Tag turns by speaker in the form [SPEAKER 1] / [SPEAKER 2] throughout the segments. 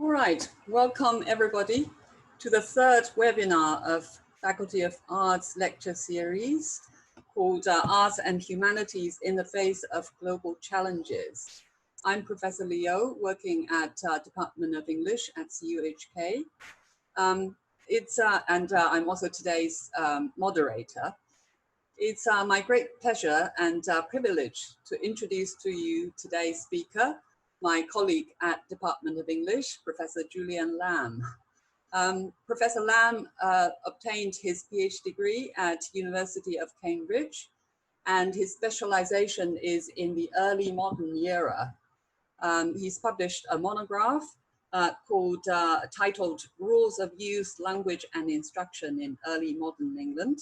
[SPEAKER 1] All right, welcome everybody to the third webinar of Faculty of Arts lecture series called Arts and Humanities in the Face of Global Challenges. I'm Professor Leo, working at Department of English at CUHK. I'm also today's moderator. It's my great pleasure and privilege to introduce to you today's speaker, my colleague at Department of English, Professor Julian Lam. Professor Lam obtained his PhD degree at University of Cambridge, and his specialization is in the early modern era. He's published a monograph titled Rules of Use, Language and Instruction in Early Modern England,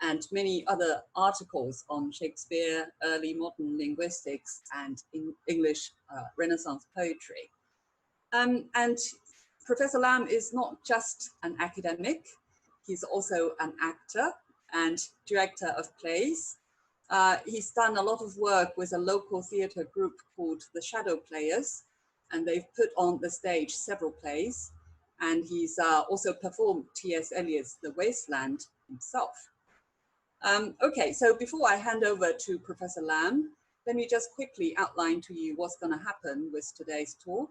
[SPEAKER 1] and many other articles on Shakespeare, early modern linguistics, and English Renaissance poetry. And Professor Lam is not just an academic, he's also an actor and director of plays. He's done a lot of work with a local theatre group called the Shadow Players, and they've put on the stage several plays. And he's also performed T.S. Eliot's The Wasteland himself. Okay, so before I hand over to Professor Lam, let me just quickly outline to you what's going to happen with today's talk.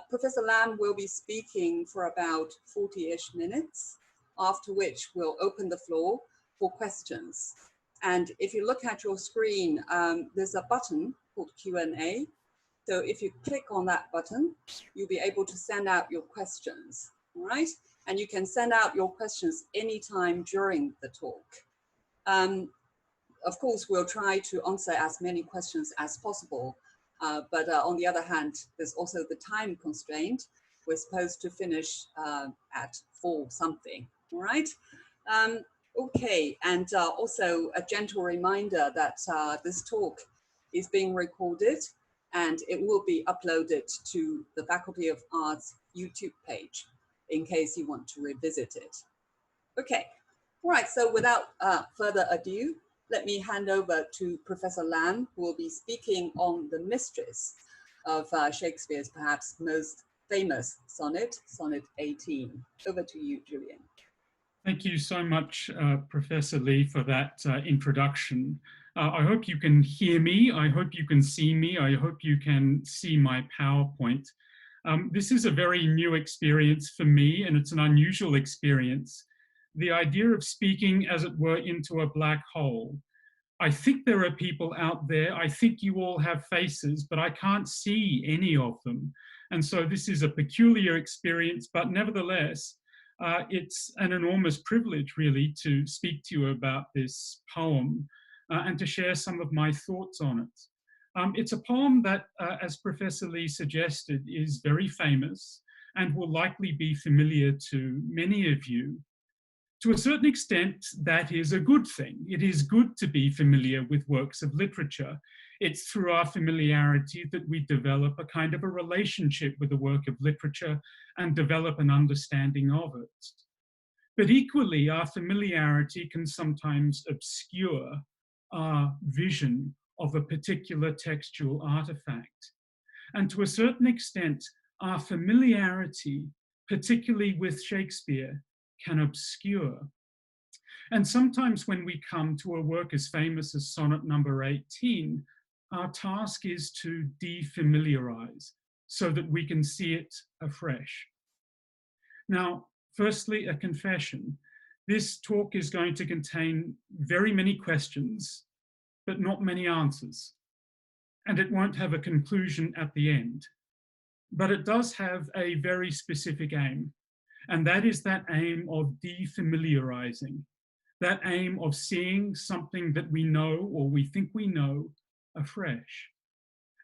[SPEAKER 1] Professor Lam will be speaking for about 40-ish minutes, after which we'll open the floor for questions. And if you look at your screen, there's a button called Q&A. So if you click on that button, you'll be able to send out your questions, all right? And you can send out your questions anytime during the talk. Of course, we'll try to answer as many questions as possible, but on the other hand, there's also the time constraint. We're supposed to finish at 4 something, all right? Okay, and also a gentle reminder that this talk is being recorded and it will be uploaded to the Faculty of Arts YouTube page in case you want to revisit it. Okay. All right, so without further ado, let me hand over to Professor Lam, who will be speaking on the mistress of Shakespeare's perhaps most famous sonnet, Sonnet 18. Over to you, Julian.
[SPEAKER 2] Thank you so much, Professor Lee, for that introduction. I hope you can hear me. I hope you can see me. I hope you can see my PowerPoint. This is a very new experience for me, and it's an unusual experience. The idea of speaking, as it were, into a black hole. I think there are people out there, I think you all have faces, but I can't see any of them. And so this is a peculiar experience, but nevertheless, it's an enormous privilege, really, to speak to you about this poem and to share some of my thoughts on it. It's a poem that, as Professor Lee suggested, is very famous and will likely be familiar to many of you. To a certain extent, that is a good thing. It is good to be familiar with works of literature. It's through our familiarity that we develop a kind of a relationship with the work of literature and develop an understanding of it. But equally, our familiarity can sometimes obscure our vision of a particular textual artifact. And to a certain extent, our familiarity, particularly with Shakespeare, can obscure. And sometimes when we come to a work as famous as Sonnet number 18, our task is to defamiliarize so that we can see it afresh. Now, firstly, a confession. This talk is going to contain very many questions, but not many answers. And it won't have a conclusion at the end. But it does have a very specific aim. And that is that aim of defamiliarizing, that aim of seeing something that we know or we think we know afresh.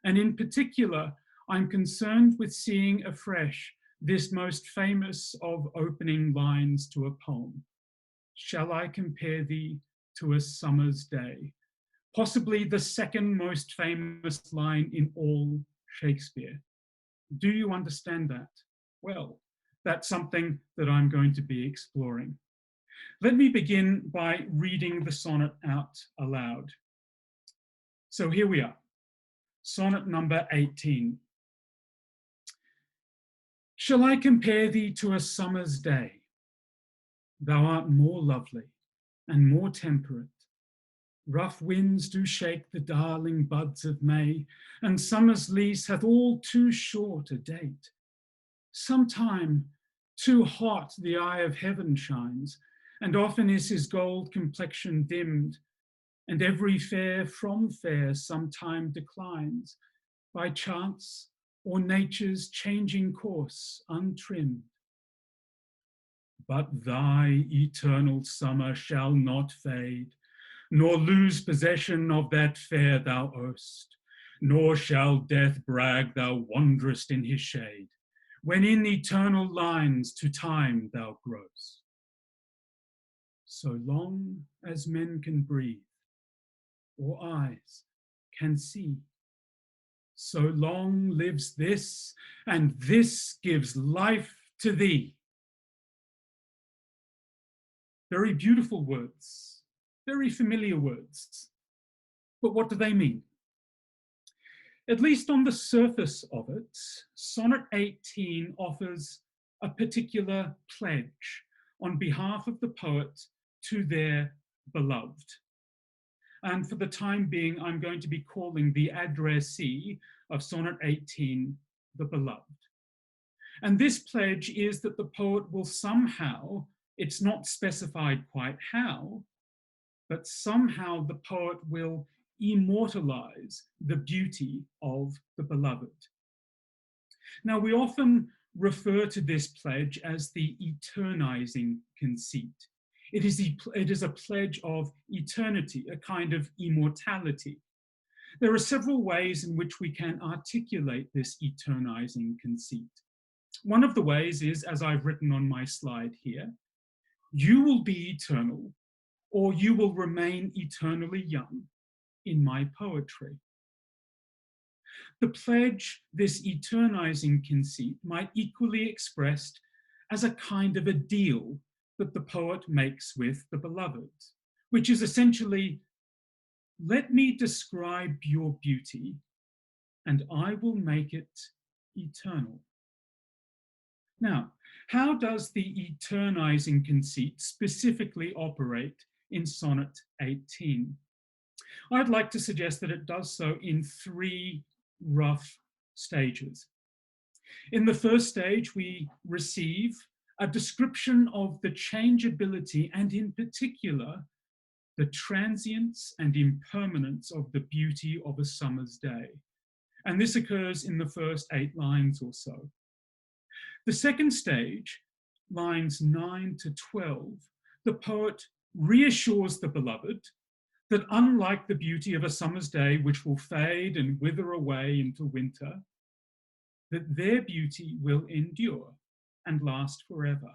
[SPEAKER 2] And in particular, I'm concerned with seeing afresh this most famous of opening lines to a poem. Shall I compare thee to a summer's day? Possibly the second most famous line in all Shakespeare. Do you understand that? Well, that's something that I'm going to be exploring. Let me begin by reading the sonnet out aloud. So here we are, sonnet number 18. Shall I compare thee to a summer's day? Thou art more lovely and more temperate. Rough winds do shake the darling buds of May, and summer's lease hath all too short a date. Sometime too hot the eye of heaven shines, and often is his gold complexion dimmed, and every fair from fair sometime declines, by chance or nature's changing course untrimmed. But thy eternal summer shall not fade, nor lose possession of that fair thou erst, nor shall death brag thou wanderest in his shade, when in eternal lines to time thou growest. So long as men can breathe, or eyes can see, so long lives this, and this gives life to thee. Very beautiful words, very familiar words, but what do they mean? At least on the surface of it, Sonnet 18 offers a particular pledge on behalf of the poet to their beloved. And for the time being, I'm going to be calling the addressee of Sonnet 18 the beloved. And this pledge is that the poet will somehow, it's not specified quite how, but somehow the poet will immortalize the beauty of the beloved. Now, we often refer to this pledge as the eternizing conceit. It is a pledge of eternity, a kind of immortality. There are several ways in which we can articulate this eternizing conceit. One of the ways is, as I've written on my slide here, you will be eternal, or you will remain eternally young in my poetry. The pledge, this eternizing conceit, might equally expressed as a kind of a deal that the poet makes with the beloved, which is essentially, let me describe your beauty and I will make it eternal. Now, how does the eternizing conceit specifically operate in Sonnet 18? I'd like to suggest that it does so in three rough stages. In the first stage, we receive a description of the changeability and in particular, the transience and impermanence of the beauty of a summer's day. And this occurs in the first 8 lines or so. The second stage, lines 9 to 12, the poet reassures the beloved that unlike the beauty of a summer's day, which will fade and wither away into winter, that their beauty will endure and last forever.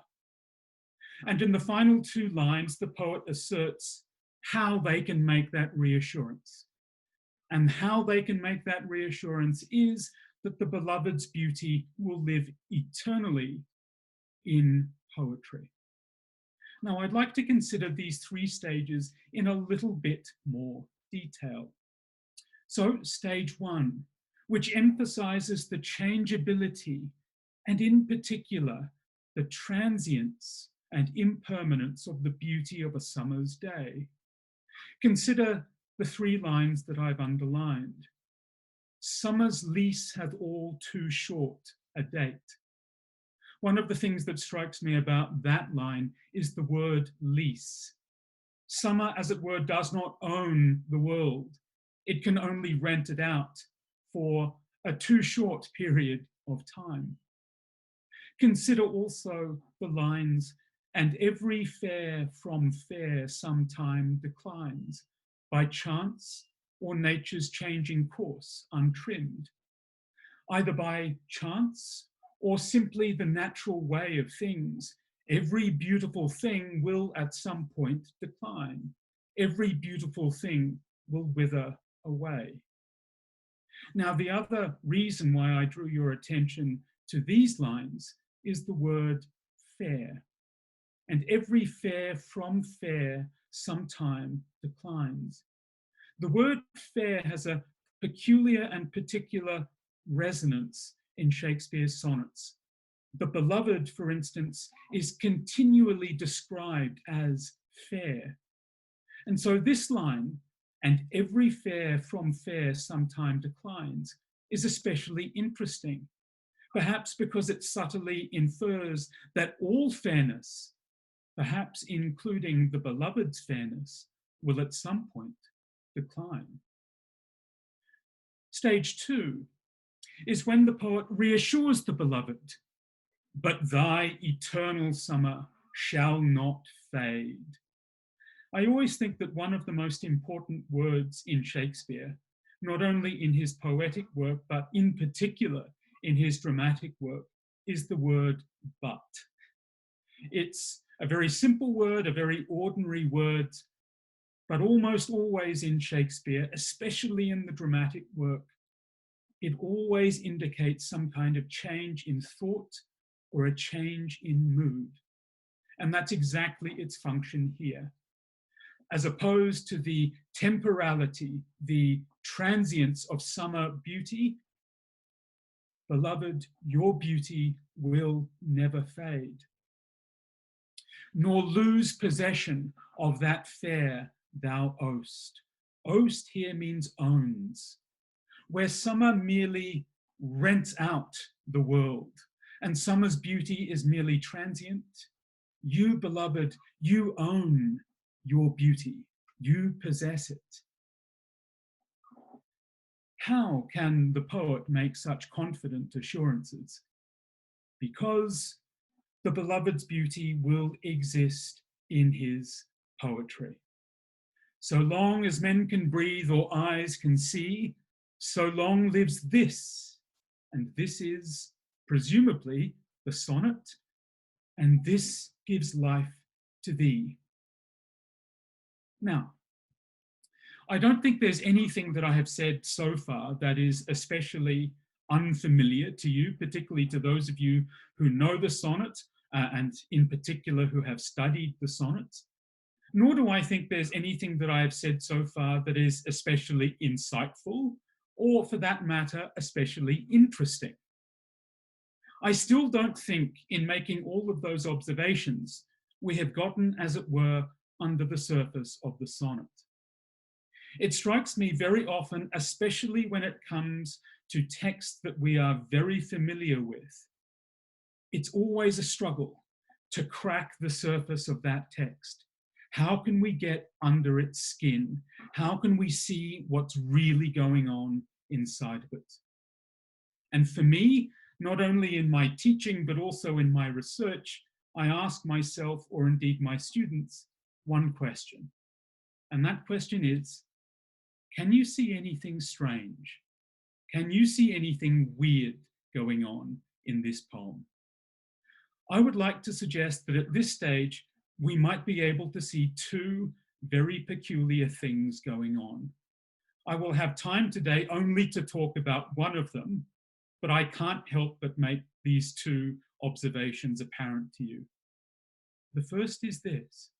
[SPEAKER 2] And in the final 2 lines, the poet asserts how they can make that reassurance. And how they can make that reassurance is that the beloved's beauty will live eternally in poetry. Now, I'd like to consider these 3 stages in a little bit more detail. So, stage 1, which emphasizes the changeability and in particular, the transience and impermanence of the beauty of a summer's day. Consider the 3 lines that I've underlined. Summer's lease hath all too short a date. One of the things that strikes me about that line is the word lease. Summer, as it were, does not own the world. It can only rent it out for a too short period of time. Consider also the lines, and every fair from fair sometime declines, by chance or nature's changing course untrimmed, either by chance or simply the natural way of things. Every beautiful thing will at some point decline. Every beautiful thing will wither away. Now, the other reason why I drew your attention to these lines is the word fair. And every fair from fair sometime declines. The word fair has a peculiar and particular resonance in Shakespeare's sonnets. The beloved, for instance, is continually described as fair. And so this line, "and every fair from fair sometime declines," is especially interesting, perhaps because it subtly infers that all fairness, perhaps including the beloved's fairness, will at some point decline. Stage 2 is when the poet reassures the beloved, "But thy eternal summer shall not fade." I always think that one of the most important words in Shakespeare, not only in his poetic work, but in particular in his dramatic work, is the word but. It's a very simple word, a very ordinary word, but almost always in Shakespeare, especially in the dramatic work, it always indicates some kind of change in thought or a change in mood. And that's exactly its function here. As opposed to the temporality, the transience of summer beauty, beloved, your beauty will never fade, nor lose possession of that fair thou owest. Owest here means owns, where summer merely rents out the world and summer's beauty is merely transient. You, beloved, you own your beauty, you possess it. How can the poet make such confident assurances? Because the beloved's beauty will exist in his poetry. So long as men can breathe or eyes can see, so long lives this. And this is presumably the sonnet, and this gives life to thee. Now, I don't think there's anything that I have said so far that is especially unfamiliar to you, particularly to those of you who know the sonnet, and in particular who have studied the sonnet. Nor do I think there's anything that I have said so far that is especially insightful, or for that matter, especially interesting. I still don't think in making all of those observations, we have gotten, as it were, under the surface of the sonnet. It strikes me very often, especially when it comes to texts that we are very familiar with, it's always a struggle to crack the surface of that text. How can we get under its skin? How can we see what's really going on inside of it? And for me, not only in my teaching, but also in my research, I ask myself, or indeed my students, one question. And that question is, can you see anything strange? Can you see anything weird going on in this poem? I would like to suggest that at this stage, we might be able to see two very peculiar things going on. I will have time today only to talk about one of them, but I can't help but make these two observations apparent to you. The first is this.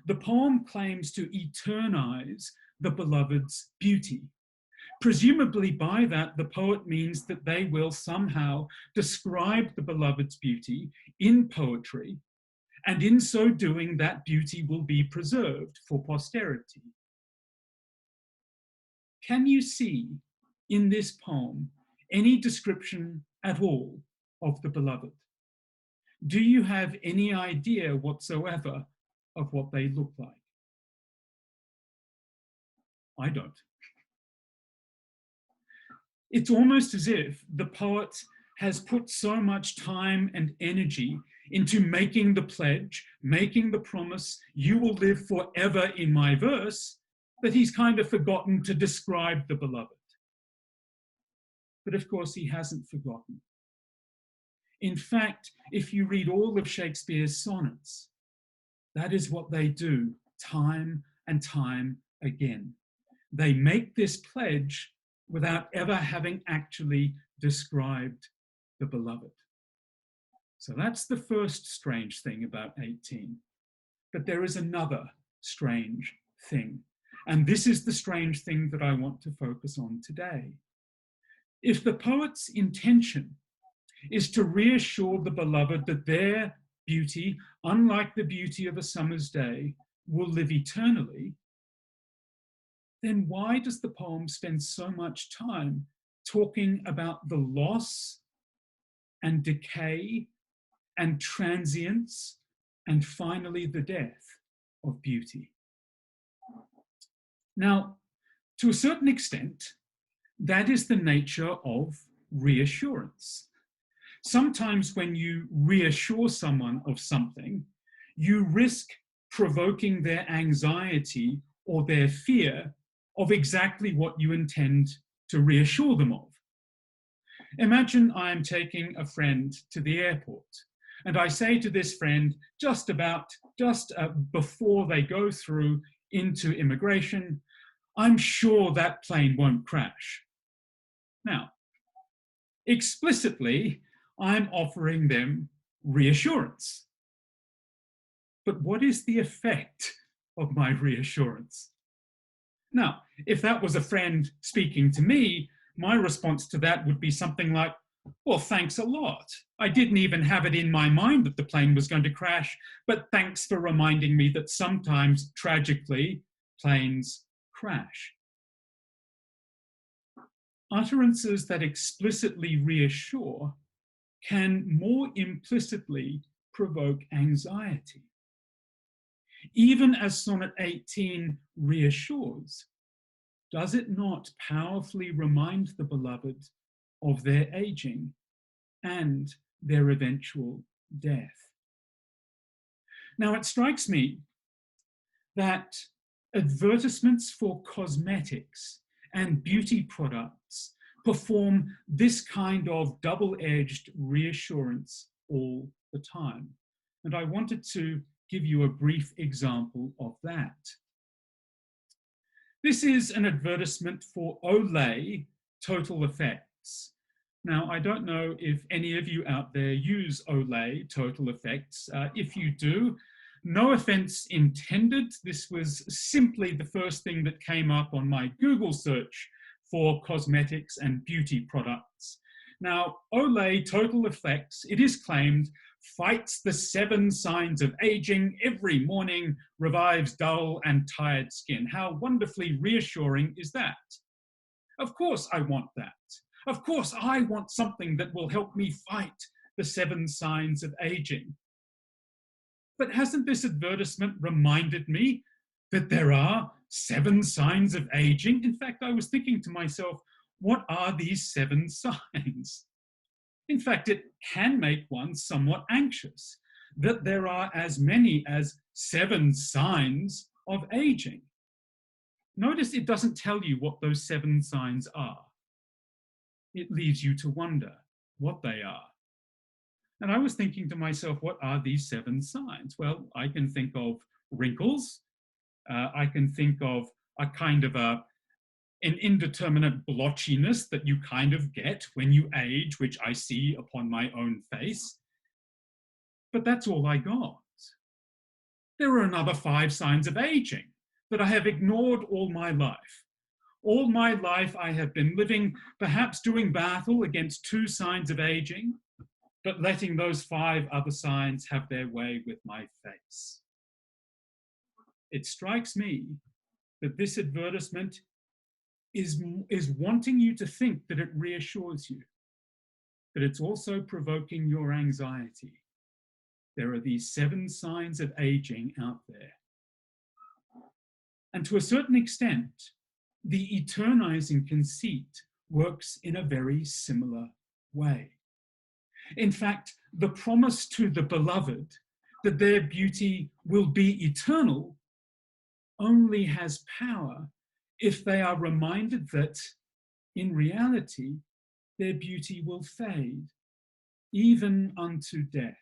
[SPEAKER 2] The poem claims to eternize the beloved's beauty. Presumably by that, the poet means that they will somehow describe the beloved's beauty in poetry, and in so doing, that beauty will be preserved for posterity. Can you see in this poem any description at all of the beloved? Do you have any idea whatsoever of what they look like? I don't. It's almost as if the poet has put so much time and energy into making the pledge, making the promise, you will live forever in my verse, that he's kind of forgotten to describe the beloved. But of course, he hasn't forgotten. In fact, if you read all of Shakespeare's sonnets, that is what they do time and time again. They make this pledge without ever having actually described the beloved. So that's the first strange thing about 18. But there is another strange thing. And this is the strange thing that I want to focus on today. If the poet's intention is to reassure the beloved that their beauty, unlike the beauty of a summer's day, will live eternally, then why does the poem spend so much time talking about the loss and decay and transience and finally the death of beauty? Now, to a certain extent, that is the nature of reassurance. Sometimes when you reassure someone of something, you risk provoking their anxiety or their fear of exactly what you intend to reassure them of. Imagine I am taking a friend to the airport, and I say to this friend just before they go through into immigration, I'm sure that plane won't crash. Now, explicitly, I'm offering them reassurance. But what is the effect of my reassurance? Now, if that was a friend speaking to me, my response to that would be something like, well, thanks a lot. I didn't even have it in my mind that the plane was going to crash, but thanks for reminding me that sometimes, tragically, planes crash. Utterances that explicitly reassure can more implicitly provoke anxiety. Even as Sonnet 18 reassures, does it not powerfully remind the beloved of their aging and their eventual death? Now, it strikes me that advertisements for cosmetics and beauty products perform this kind of double-edged reassurance all the time. And I wanted to give you a brief example of that. This is an advertisement for Olay Total Effects. Now, I don't know if any of you out there use Olay Total Effects. If you do, no offense intended. This was simply the first thing that came up on my Google search for cosmetics and beauty products. Now, Olay Total Effects, it is claimed, fights the 7 signs of aging every morning, revives dull and tired skin. How wonderfully reassuring is that? Of course I want that. Of course I want something that will help me fight the 7 signs of aging. But hasn't this advertisement reminded me that there are 7 signs of aging? In fact, I was thinking to myself, what are these 7 signs? In fact, it can make one somewhat anxious that there are as many as 7 signs of aging. Notice it doesn't tell you what those 7 signs are. It leaves you to wonder what they are. And I was thinking to myself, what are these 7 signs? Well, I can think of wrinkles. I can think of a kind of an indeterminate blotchiness that you kind of get when you age, which I see upon my own face. But that's all I got. There are another 5 signs of aging that I have ignored all my life. All my life I have been living, perhaps doing battle against 2 signs of aging, but letting those 5 other signs have their way with my face. It strikes me that this advertisement is wanting you to think that it reassures you, but it's also provoking your anxiety. There are these 7 signs of aging out there. And to a certain extent, the eternizing conceit works in a very similar way. In fact, the promise to the beloved that their beauty will be eternal only has power if they are reminded that, in reality, their beauty will fade, even unto death.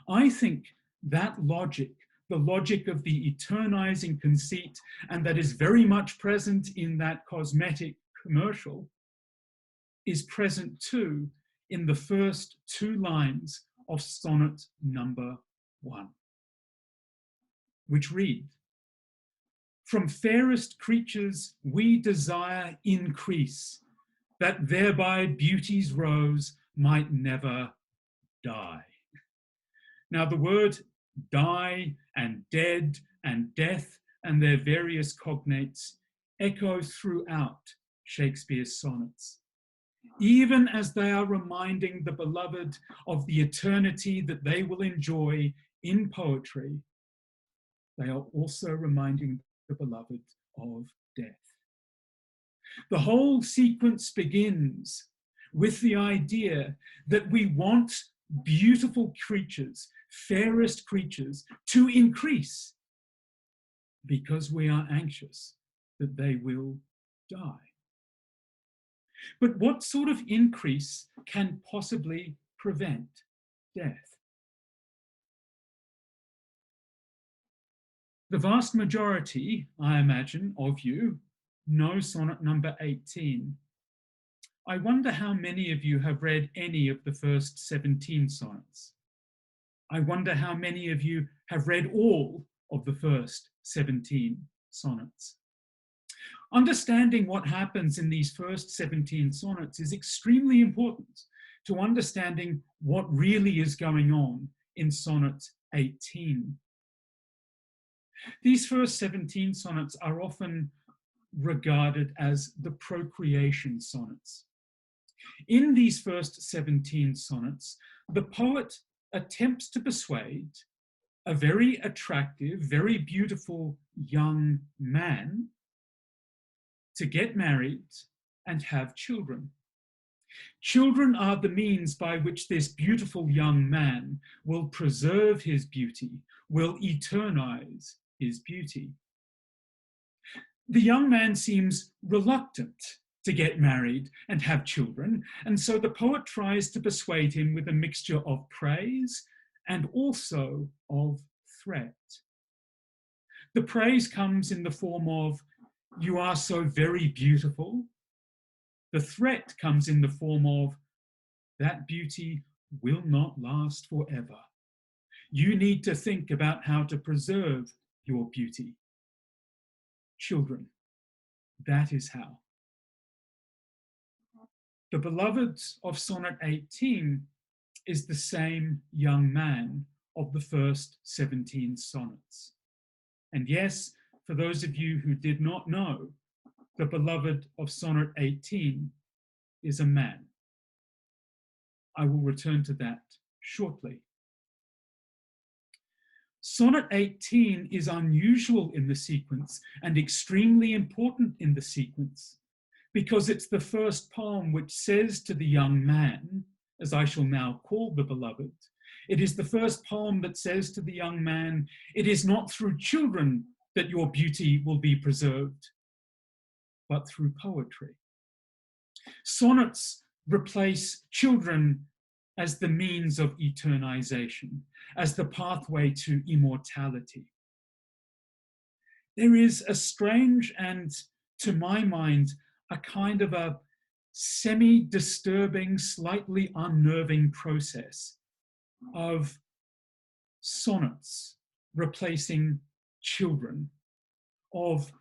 [SPEAKER 2] I think that logic, the logic of the eternizing conceit, and that is very much present in that cosmetic commercial, is present too in the first 2 lines of sonnet number 1, which read, "From fairest creatures we desire increase, that thereby beauty's rose might never die. Now the word die and dead and death and their various cognates echo throughout Shakespeare's sonnets, even as they are reminding the beloved of the eternity that they will enjoy in poetry. They are also reminding the beloved of death. The whole sequence begins with the idea that we want beautiful creatures, fairest creatures, to increase because we are anxious that they will die. But what sort of increase can possibly prevent death? The vast majority, I imagine, of you know sonnet number 18. I wonder how many of you have read any of the first 17 sonnets. I wonder how many of you have read all of the first 17 sonnets. Understanding what happens in these first 17 sonnets is extremely important to understanding what really is going on in sonnet 18. These first 17 sonnets are often regarded as the procreation sonnets. In these first 17 sonnets, the poet attempts to persuade a very attractive, very beautiful young man to get married and have children. Children are the means by which this beautiful young man will preserve his beauty, will eternize his beauty. The young man seems reluctant to get married and have children, and so the poet tries to persuade him with a mixture of praise and also of threat. The praise comes in the form of, "You are so very beautiful." The threat comes in the form of, "That beauty will not last forever. You need to think about how to preserve your beauty." Children, that is how. The beloved of sonnet 18 is the same young man of the first 17 sonnets. And yes, for those of you who did not know, the beloved of sonnet 18 is a man. I will return to that shortly. Sonnet 18 is unusual in the sequence and extremely important in the sequence because it's the first poem which says to the young man, as I shall now call the beloved, it is the first poem that says to the young man, "It is not through children that your beauty will be preserved, but through poetry." Sonnets replace children as the means of eternization, as the pathway to immortality. There is a strange and, to my mind, a kind of a semi-disturbing, slightly unnerving process of sonnets replacing children, of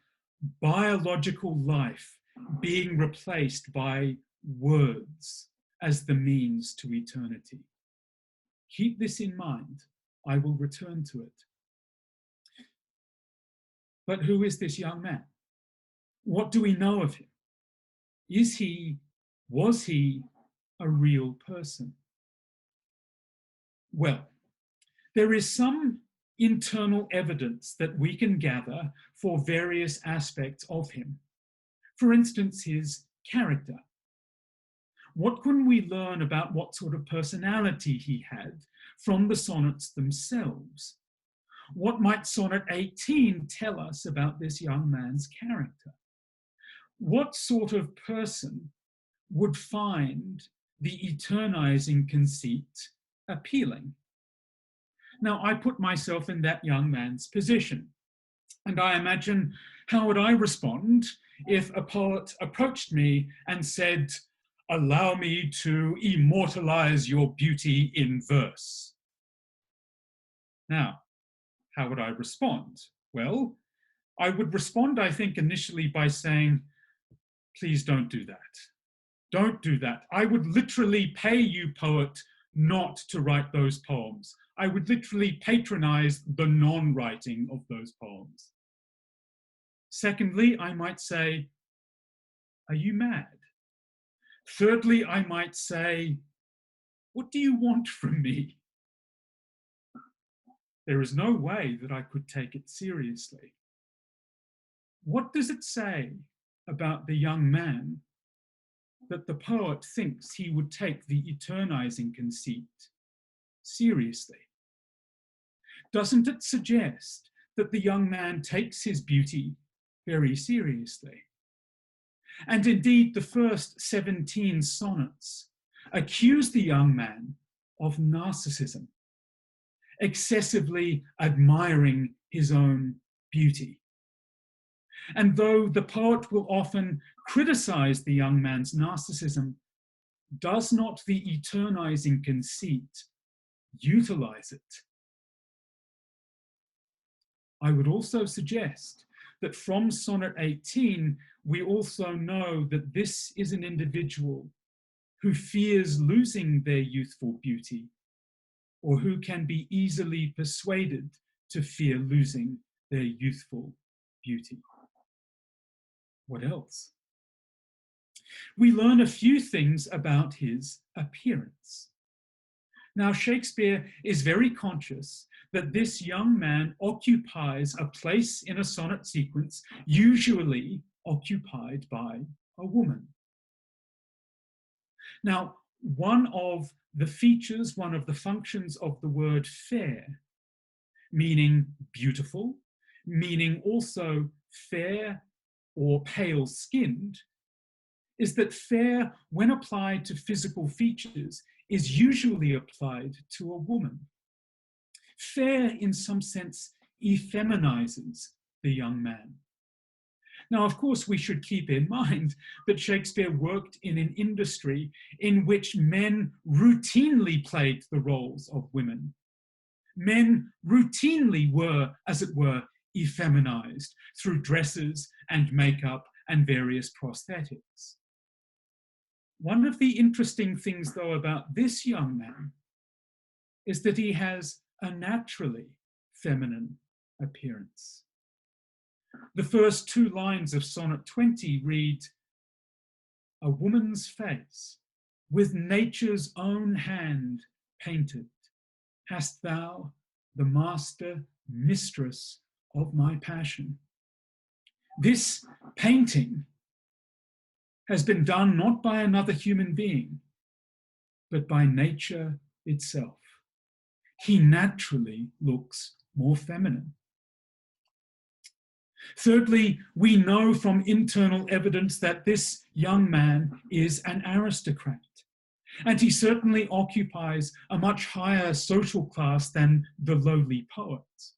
[SPEAKER 2] biological life being replaced by words as the means to eternity. Keep this in mind. I will return to it. But who is this young man? What do we know of him? Was he a real person? Well, there is some internal evidence that we can gather for various aspects of him. For instance, his character. What can we learn about what sort of personality he had from the sonnets themselves? What might sonnet 18 tell us about this young man's character? What sort of person would find the eternizing conceit appealing? Now, I put myself in that young man's position, and I imagine, how would I respond if a poet approached me and said, "Allow me to immortalize your beauty in verse"? Now, how would I respond? Well, I would respond, I think, initially by saying, "Please don't do that. Don't do that. I would literally pay you, poet, not to write those poems. I would literally patronize the non-writing of those poems. Secondly, I might say, are you mad? Thirdly, I might say, what do you want from me? There is no way that I could take it seriously. What does it say about the young man that the poet thinks he would take the eternizing conceit seriously? Doesn't it suggest that the young man takes his beauty very seriously? And indeed, the first 17 sonnets accuse the young man of narcissism, excessively admiring his own beauty. And though the poet will often criticize the young man's narcissism, does not the eternizing conceit utilize it? I would also suggest that from Sonnet 18, we also know that this is an individual who fears losing their youthful beauty, or who can be easily persuaded to fear losing their youthful beauty. What else? We learn a few things about his appearance. Now, Shakespeare is very conscious that this young man occupies a place in a sonnet sequence usually occupied by a woman. Now, one of the features, one of the functions of the word fair, meaning beautiful, meaning also fair or pale-skinned, is that fair, when applied to physical features, is usually applied to a woman. Fair, in some sense, effeminizes the young man. Now, of course, we should keep in mind that Shakespeare worked in an industry in which men routinely played the roles of women. Men routinely were, as it were, effeminized through dresses and makeup and various prosthetics. One of the interesting things, though, about this young man is that he has a naturally feminine appearance. The first two lines of Sonnet 20 read, "A woman's face, with nature's own hand painted, hast thou, the master, mistress of my passion." This painting has been done not by another human being, but by nature itself. He naturally looks more feminine. Thirdly, we know from internal evidence that this young man is an aristocrat, and he certainly occupies a much higher social class than the lowly poets.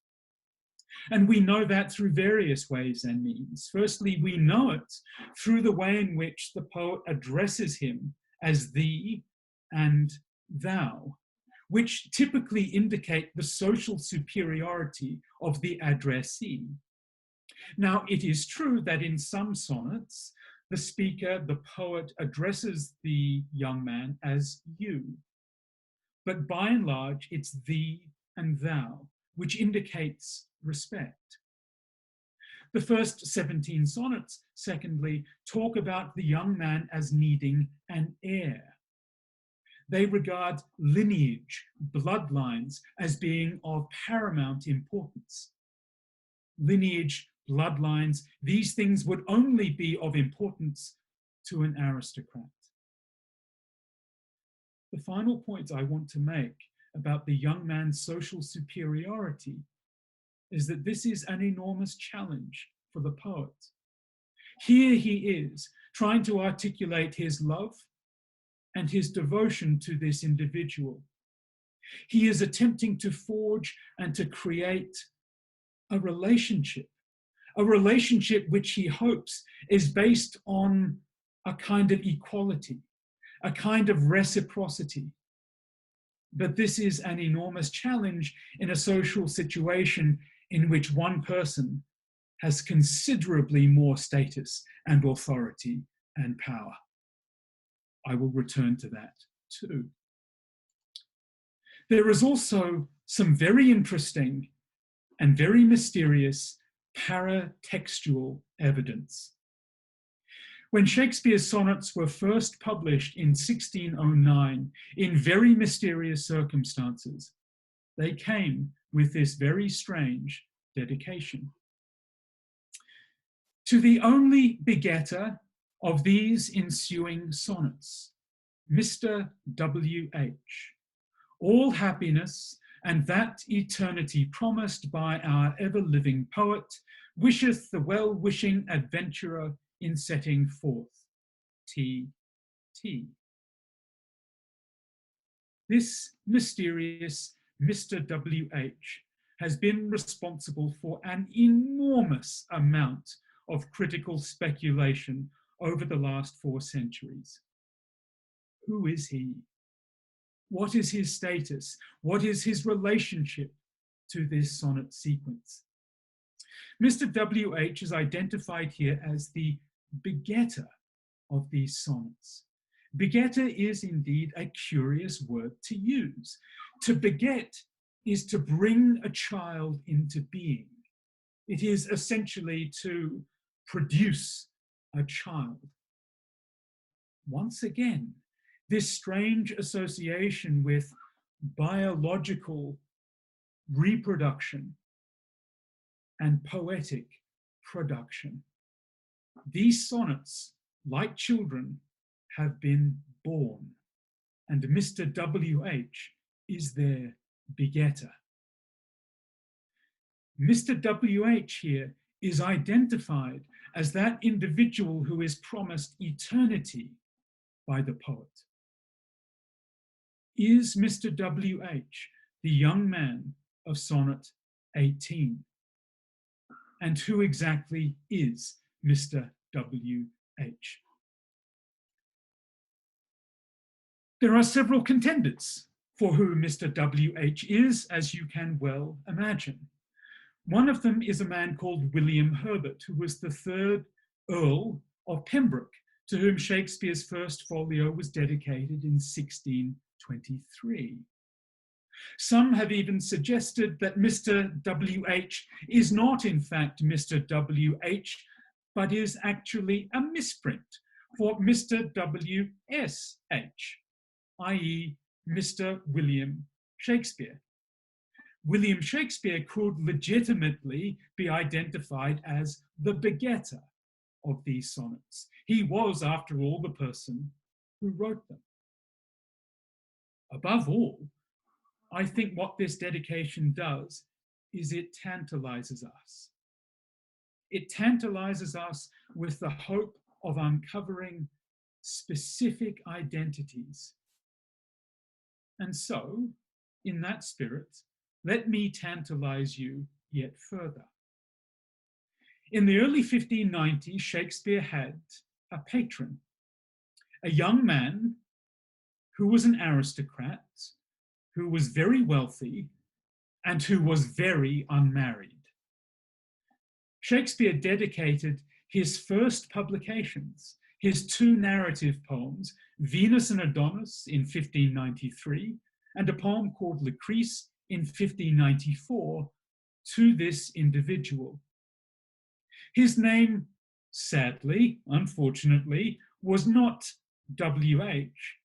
[SPEAKER 2] And we know that through various ways and means. Firstly, we know it through the way in which the poet addresses him as thee and thou, which typically indicate the social superiority of the addressee. Now, it is true that in some sonnets, the speaker, the poet, addresses the young man as you. But by and large, it's thee and thou, which indicates respect. The first 17 sonnets, secondly, talk about the young man as needing an heir. They regard lineage, bloodlines, as being of paramount importance. Lineage, bloodlines, these things would only be of importance to an aristocrat. The final point I want to make about the young man's social superiority is that this is an enormous challenge for the poet. Here he is, trying to articulate his love and his devotion to this individual. He is attempting to forge and to create a relationship which he hopes is based on a kind of equality, a kind of reciprocity. But this is an enormous challenge in a social situation in which one person has considerably more status and authority and power. I will return to that too. There is also some very interesting and very mysterious paratextual evidence. When Shakespeare's sonnets were first published in 1609 in very mysterious circumstances, they came with this very strange dedication. To the only begetter of these ensuing sonnets, Mr. W.H., all happiness and that eternity promised by our ever-living poet wisheth the well-wishing adventurer in setting forth. T.T. This mysterious Mr. W.H. has been responsible for an enormous amount of critical speculation over the last 4 centuries. Who is he? What is his status? What is his relationship to this sonnet sequence? Mr. W.H. is identified here as the begetter of these sonnets. Begetter is indeed a curious word to use. To beget is to bring a child into being. It is essentially to produce a child. Once again, this strange association with biological reproduction and poetic production. These sonnets, like children, have been born, and Mr. W.H. is their begetter. Mr. W.H. here is identified as that individual who is promised eternity by the poet. Is Mr. W.H. the young man of Sonnet 18? And who exactly is Mr. W.H.? There are several contenders for who Mr. W.H. is, as you can well imagine. One of them is a man called William Herbert, who was the 3rd Earl of Pembroke, to whom Shakespeare's first folio was dedicated in 1623. Some have even suggested that Mr. W.H. is not in fact Mr. W.H., but is actually a misprint for Mr. W.S.H., i.e. Mr. William Shakespeare. William Shakespeare could legitimately be identified as the begetter of these sonnets. He was, after all, the person who wrote them. Above all, I think what this dedication does is it tantalizes us. It tantalizes us with the hope of uncovering specific identities. And so, in that spirit, let me tantalize you yet further. In the early 1590s, Shakespeare had a patron, a young man who was an aristocrat, who was very wealthy, and who was very unmarried. Shakespeare dedicated his first publications, his 2 narrative poems, Venus and Adonis in 1593, and a poem called Lucrece in 1594, to this individual. His name, sadly, unfortunately, was not W.H.,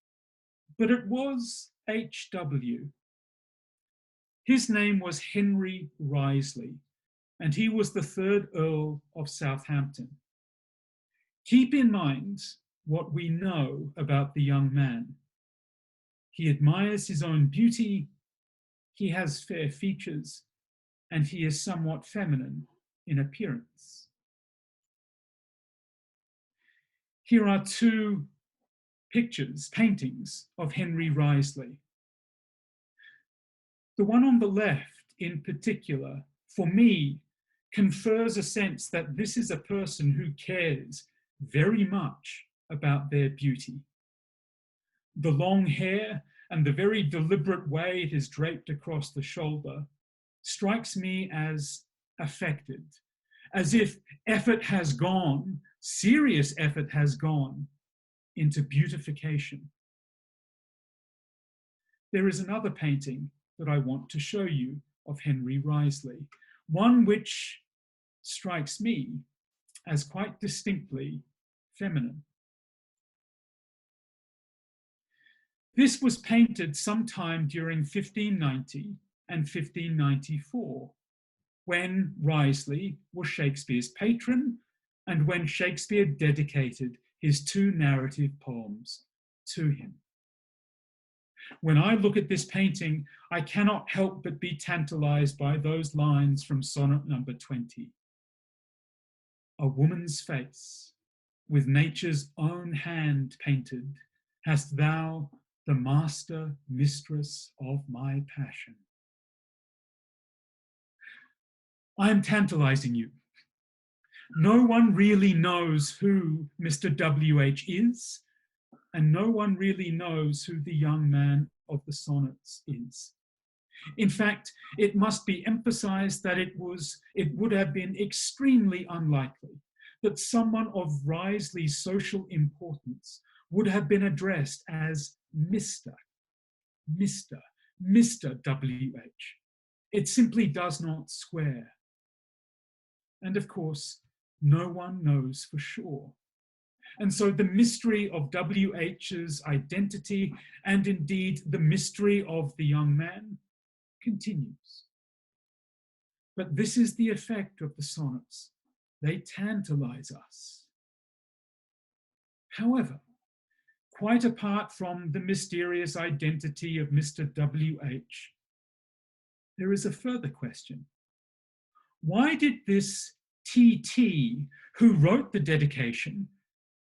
[SPEAKER 2] but it was H.W. His name was Henry Wriothesley, and he was the 3rd Earl of Southampton. Keep in mind what we know about the young man. He admires his own beauty, he has fair features, and he is somewhat feminine in appearance. Here are 2 paintings of Henry Wriothesley. The one on the left, in particular, for me, confers a sense that this is a person who cares very much about their beauty. The long hair and the very deliberate way it is draped across the shoulder strikes me as affected, as if effort has gone, serious effort has gone, into beautification. There is another painting that I want to show you of Henry Wriothesley, one which strikes me as quite distinctly feminine. This was painted sometime during 1590 and 1594, when Wriothesley was Shakespeare's patron and when Shakespeare dedicated his 2 narrative poems to him. When I look at this painting, I cannot help but be tantalized by those lines from Sonnet number 20. A woman's face, with nature's own hand painted, hast thou, the master, mistress of my passion. I am tantalizing you. No one really knows who Mr. W.H. is, and no one really knows who the young man of the sonnets is. In fact, it must be emphasized that it would have been extremely unlikely that someone of Wriothesley's social importance would have been addressed as Mr. W.H. It simply does not square. And of course, no one knows for sure. And so the mystery of W.H.'s identity, and indeed the mystery of the young man, continues. But this is the effect of the sonnets. They tantalize us. However, quite apart from the mysterious identity of Mr. W.H., there is a further question. Why did this T.T., who wrote the dedication,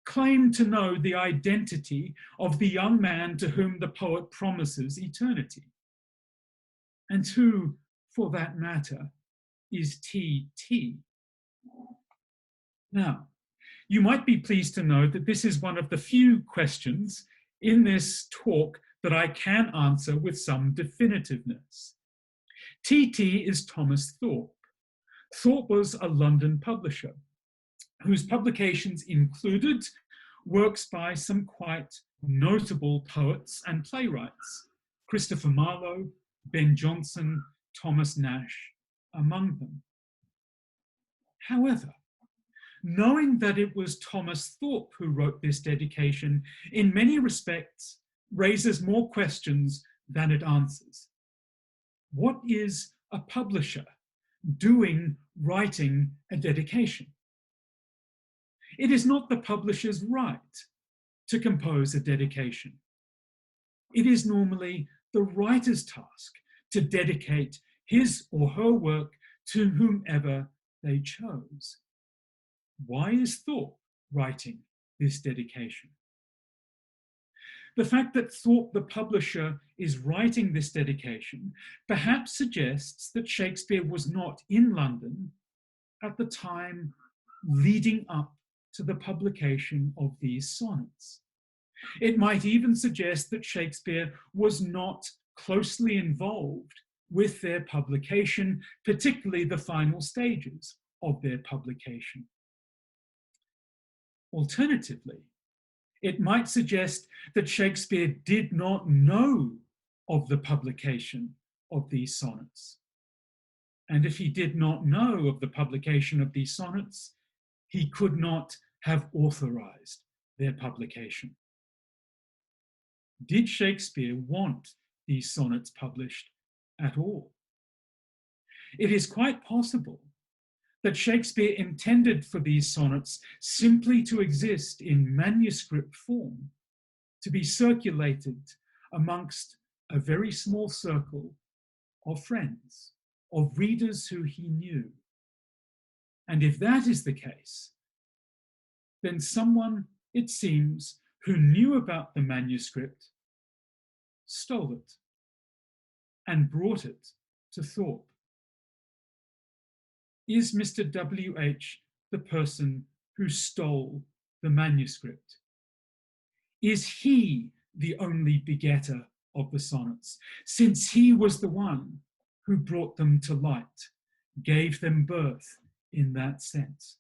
[SPEAKER 2] claim to know the identity of the young man to whom the poet promises eternity? And who, for that matter, is T.T.? Now, you might be pleased to know that this is one of the few questions in this talk that I can answer with some definitiveness. T.T. is Thomas Thorpe. Thorpe was a London publisher whose publications included works by some quite notable poets and playwrights, Christopher Marlowe, Ben Jonson, Thomas Nash, among them. However, knowing that it was Thomas Thorpe who wrote this dedication in many respects raises more questions than it answers. What is a publisher doing writing a dedication? It is not the publisher's right to compose a dedication. It is normally the writer's task to dedicate his or her work to whomever they chose. Why is Thorpe writing this dedication? The fact that Thorpe, the publisher, is writing this dedication perhaps suggests that Shakespeare was not in London at the time leading up to the publication of these sonnets. It might even suggest that Shakespeare was not closely involved with their publication, particularly the final stages of their publication. Alternatively, it might suggest that Shakespeare did not know of the publication of these sonnets. And if he did not know of the publication of these sonnets, he could not have authorized their publication. Did Shakespeare want these sonnets published at all? It is quite possible that Shakespeare intended for these sonnets simply to exist in manuscript form, to be circulated amongst a very small circle of friends, of readers who he knew. And if that is the case, then someone, it seems, who knew about the manuscript stole it and brought it to Thorpe. Is Mr. W.H. the person who stole the manuscript? Is he the only begetter of the sonnets, since he was the one who brought them to light, gave them birth in that sense?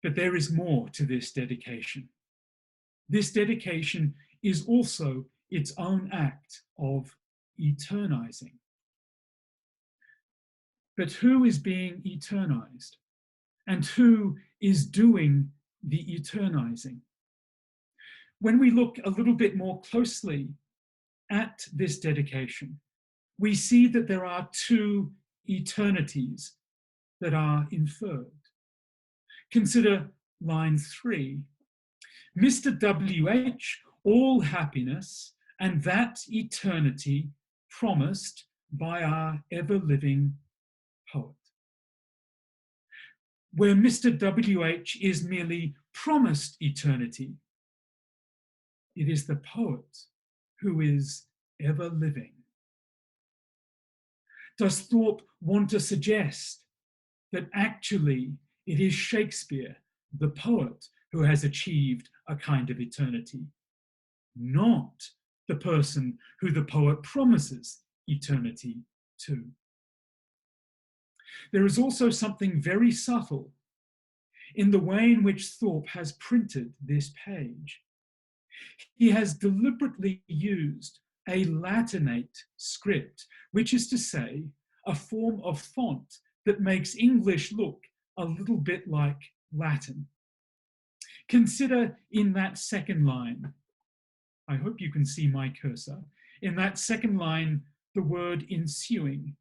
[SPEAKER 2] But there is more to this dedication. this dedication is also its own act of eternizing. But who is being eternized? And who is doing the eternizing? When we look a little bit more closely at this dedication, we see that there are two eternities that are inferred. Consider line 3. Mr. W.H., all happiness and that eternity promised by our ever-living poet. Where Mr. W.H. is merely promised eternity, it is the poet who is ever living. Does Thorpe want to suggest that actually it is Shakespeare, the poet, who has achieved a kind of eternity, not the person who the poet promises eternity to? There is also something very subtle in the way in which Thorpe has printed this page. He has deliberately used a Latinate script, which is to say, a form of font that makes English look a little bit like Latin. Consider in that second line, I hope you can see my cursor, in that second line, the word ensuing.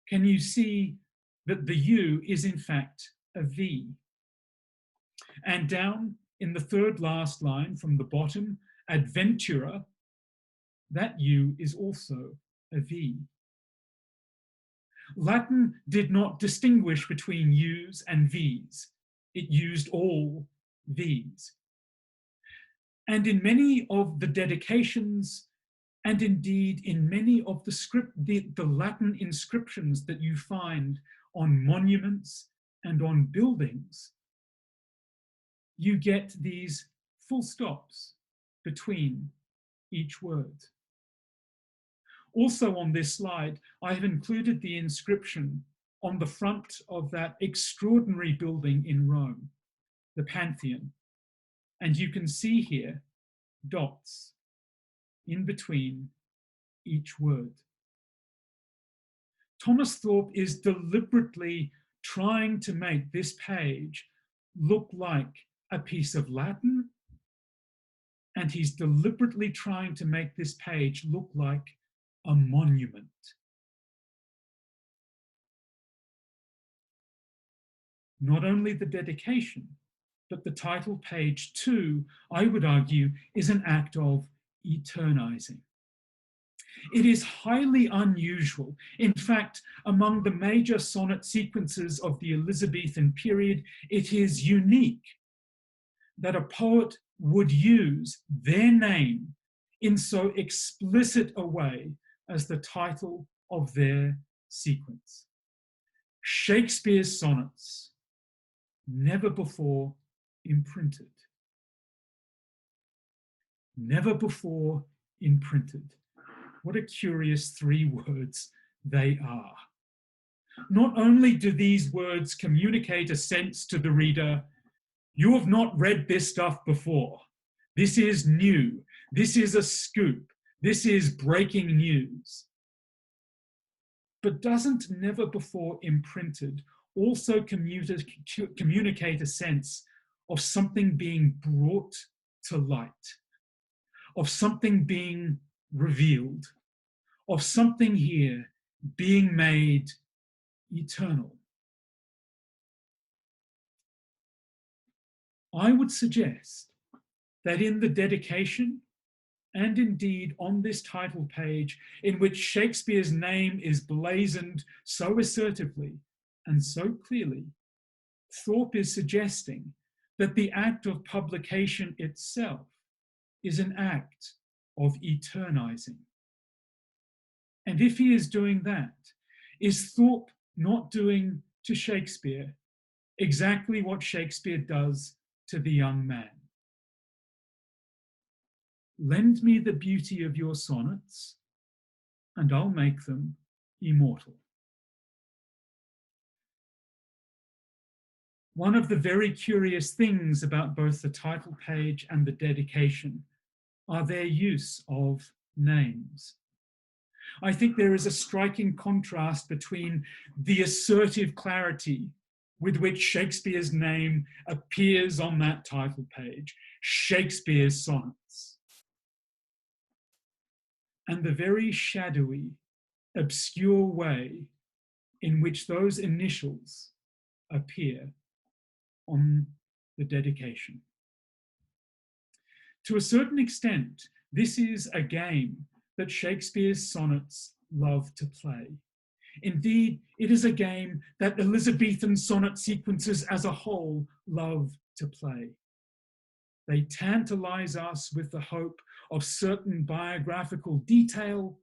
[SPEAKER 2] Can you see that the U is in fact a V? And down in the third last line from the bottom, adventurer, that U is also a V. Latin did not distinguish between U's and V's. It used all V's. And in many of the dedications, and indeed in many of the Latin inscriptions that you find on monuments and on buildings, you get these full stops between each word. Also on this slide, I have included the inscription on the front of that extraordinary building in Rome, the Pantheon. And you can see here dots in between each word. Thomas Thorpe is deliberately trying to make this page look like a piece of Latin, and he's deliberately trying to make this page look like a monument. Not only the dedication, but the title page too, I would argue, is an act of eternizing. It is highly unusual. In fact, among the major sonnet sequences of the Elizabethan period, it is unique that a poet would use their name in so explicit a way as the title of their sequence. Shakespeare's sonnets, never before imprinted. Never before imprinted. What a curious 3 words they are. Not only do these words communicate a sense to the reader, you have not read this stuff before. This is new. This is a scoop. This is breaking news. But doesn't never before imprinted also communicate a sense of something being brought to light, of something being revealed, of something here being made eternal? I would suggest that in the dedication, and indeed on this title page, in which Shakespeare's name is blazoned so assertively and so clearly, Thorpe is suggesting that the act of publication itself is an act of eternizing. And if he is doing that, is Thorpe not doing to Shakespeare exactly what Shakespeare does to the young man? Lend me the beauty of your sonnets, and I'll make them immortal. one of the very curious things about both the title page and the dedication are their use of names. I think there is a striking contrast between the assertive clarity with which Shakespeare's name appears on that title page, Shakespeare's Sonnets, and the very shadowy, obscure way in which those initials appear on the dedication. To a certain extent, this is a game that Shakespeare's sonnets love to play. Indeed, it is a game that Elizabethan sonnet sequences as a whole love to play. They tantalize us with the hope of certain biographical detail,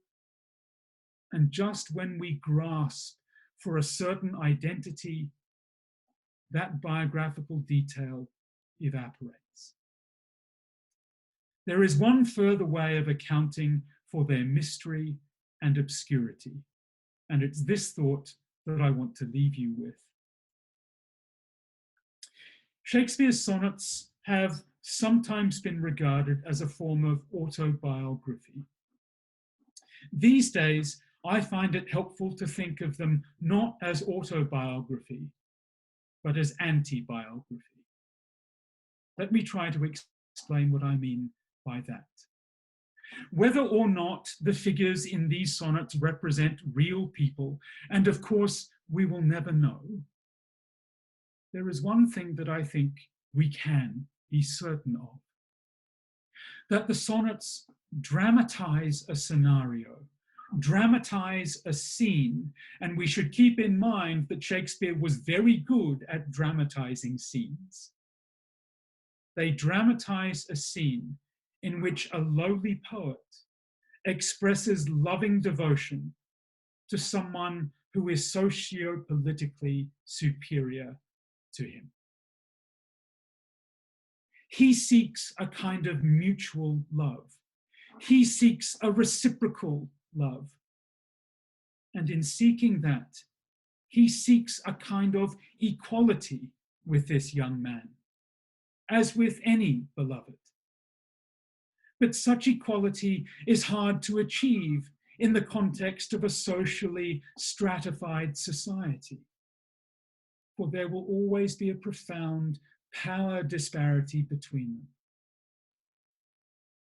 [SPEAKER 2] and just when we grasp for a certain identity, that biographical detail evaporates. There is one further way of accounting for their mystery and obscurity, and it's this thought that I want to leave you with. Shakespeare's sonnets have sometimes been regarded as a form of autobiography. These days, I find it helpful to think of them not as autobiography, but as anti-biography. Let me try to explain what I mean by that. Whether or not the figures in these sonnets represent real people, and of course, we will never know, there is one thing that I think we can be certain of: that the sonnets dramatize a scenario, dramatize a scene, and we should keep in mind that Shakespeare was very good at dramatizing scenes. They dramatize a scene in which a lowly poet expresses loving devotion to someone who is socio-politically superior to him. He seeks a kind of mutual love. He seeks a reciprocal love. And in seeking that, he seeks a kind of equality with this young man, as with any beloved. But such equality is hard to achieve in the context of a socially stratified society, for there will always be a profound power disparity between them.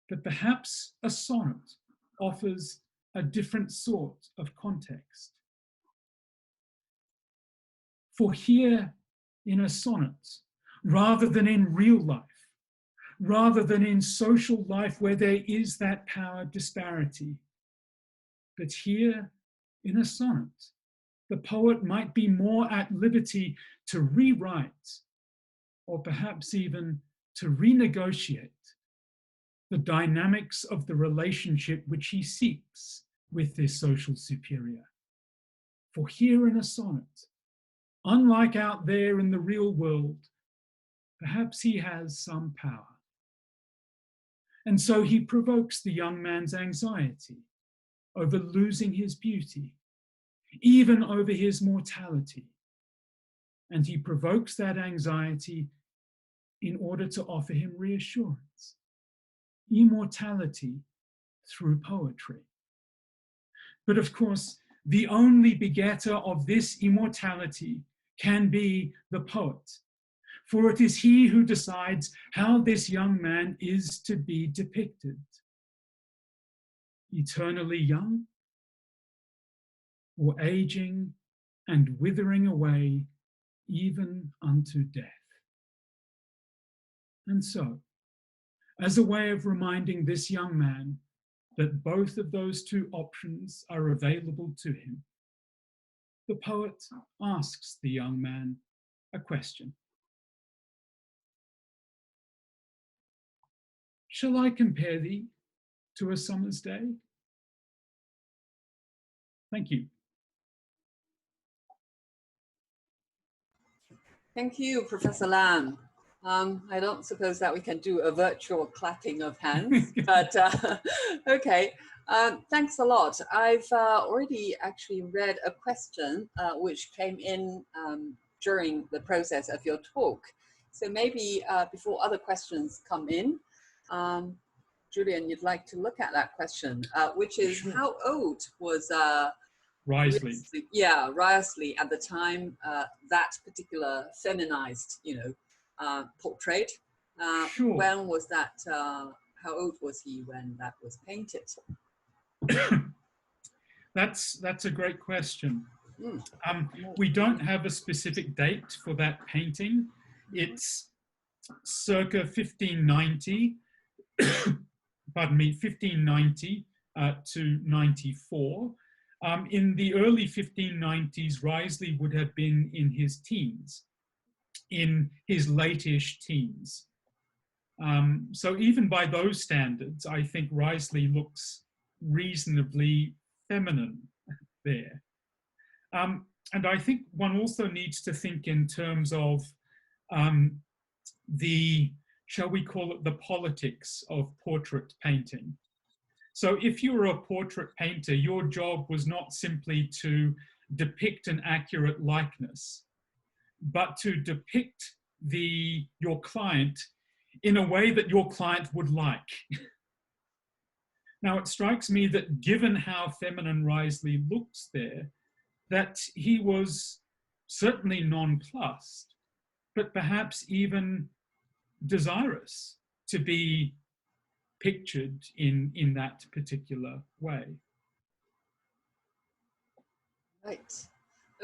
[SPEAKER 2] But perhaps a sonnet offers a different sort of context. For here in a sonnet, rather than in real life, rather than in social life where there is that power disparity, but here in a sonnet, the poet might be more at liberty to rewrite, or perhaps even to renegotiate, the dynamics of the relationship which he seeks with this social superior. For here in a sonnet, unlike out there in the real world, perhaps he has some power. And so he provokes the young man's anxiety over losing his beauty, even over his mortality. And he provokes that anxiety in order to offer him reassurance. Immortality through poetry. But of course, the only begetter of this immortality can be the poet, for it is he who decides how this young man is to be depicted. Eternally young, or aging and withering away even unto death. And so, as a way of reminding this young man that both of those two options are available to him, the poet asks the young man a question. Shall I compare thee to a summer's day? Thank you.
[SPEAKER 1] Thank you, Professor Lam. I don't suppose that we can do a virtual clapping of hands, but okay. Thanks a lot. I've already actually read a question which came in during the process of your talk. So maybe before other questions come in, Julian, you'd like to look at that question, which is sure. How old was
[SPEAKER 2] Wriothesley?
[SPEAKER 1] Yeah, Wriothesley at the time that particular feminized, portrait.
[SPEAKER 2] Sure.
[SPEAKER 1] When was that? How old was he when that was painted?
[SPEAKER 2] That's a great question. We don't have a specific date for that painting. It's circa 1590. Pardon me, 1590 to 94. In the early 1590s, Wriothesley would have been in his teens, in his late-ish teens. So even by those standards, I think Wriothesley looks reasonably feminine there. And I think one also needs to think in terms of shall we call it the politics of portrait painting. So if you were a portrait painter, your job was not simply to depict an accurate likeness, but to depict your client in a way that your client would like. Now, it strikes me that given how feminine Wriothesley looks there, that he was certainly nonplussed, but perhaps even desirous to be pictured in that particular way.
[SPEAKER 1] Right.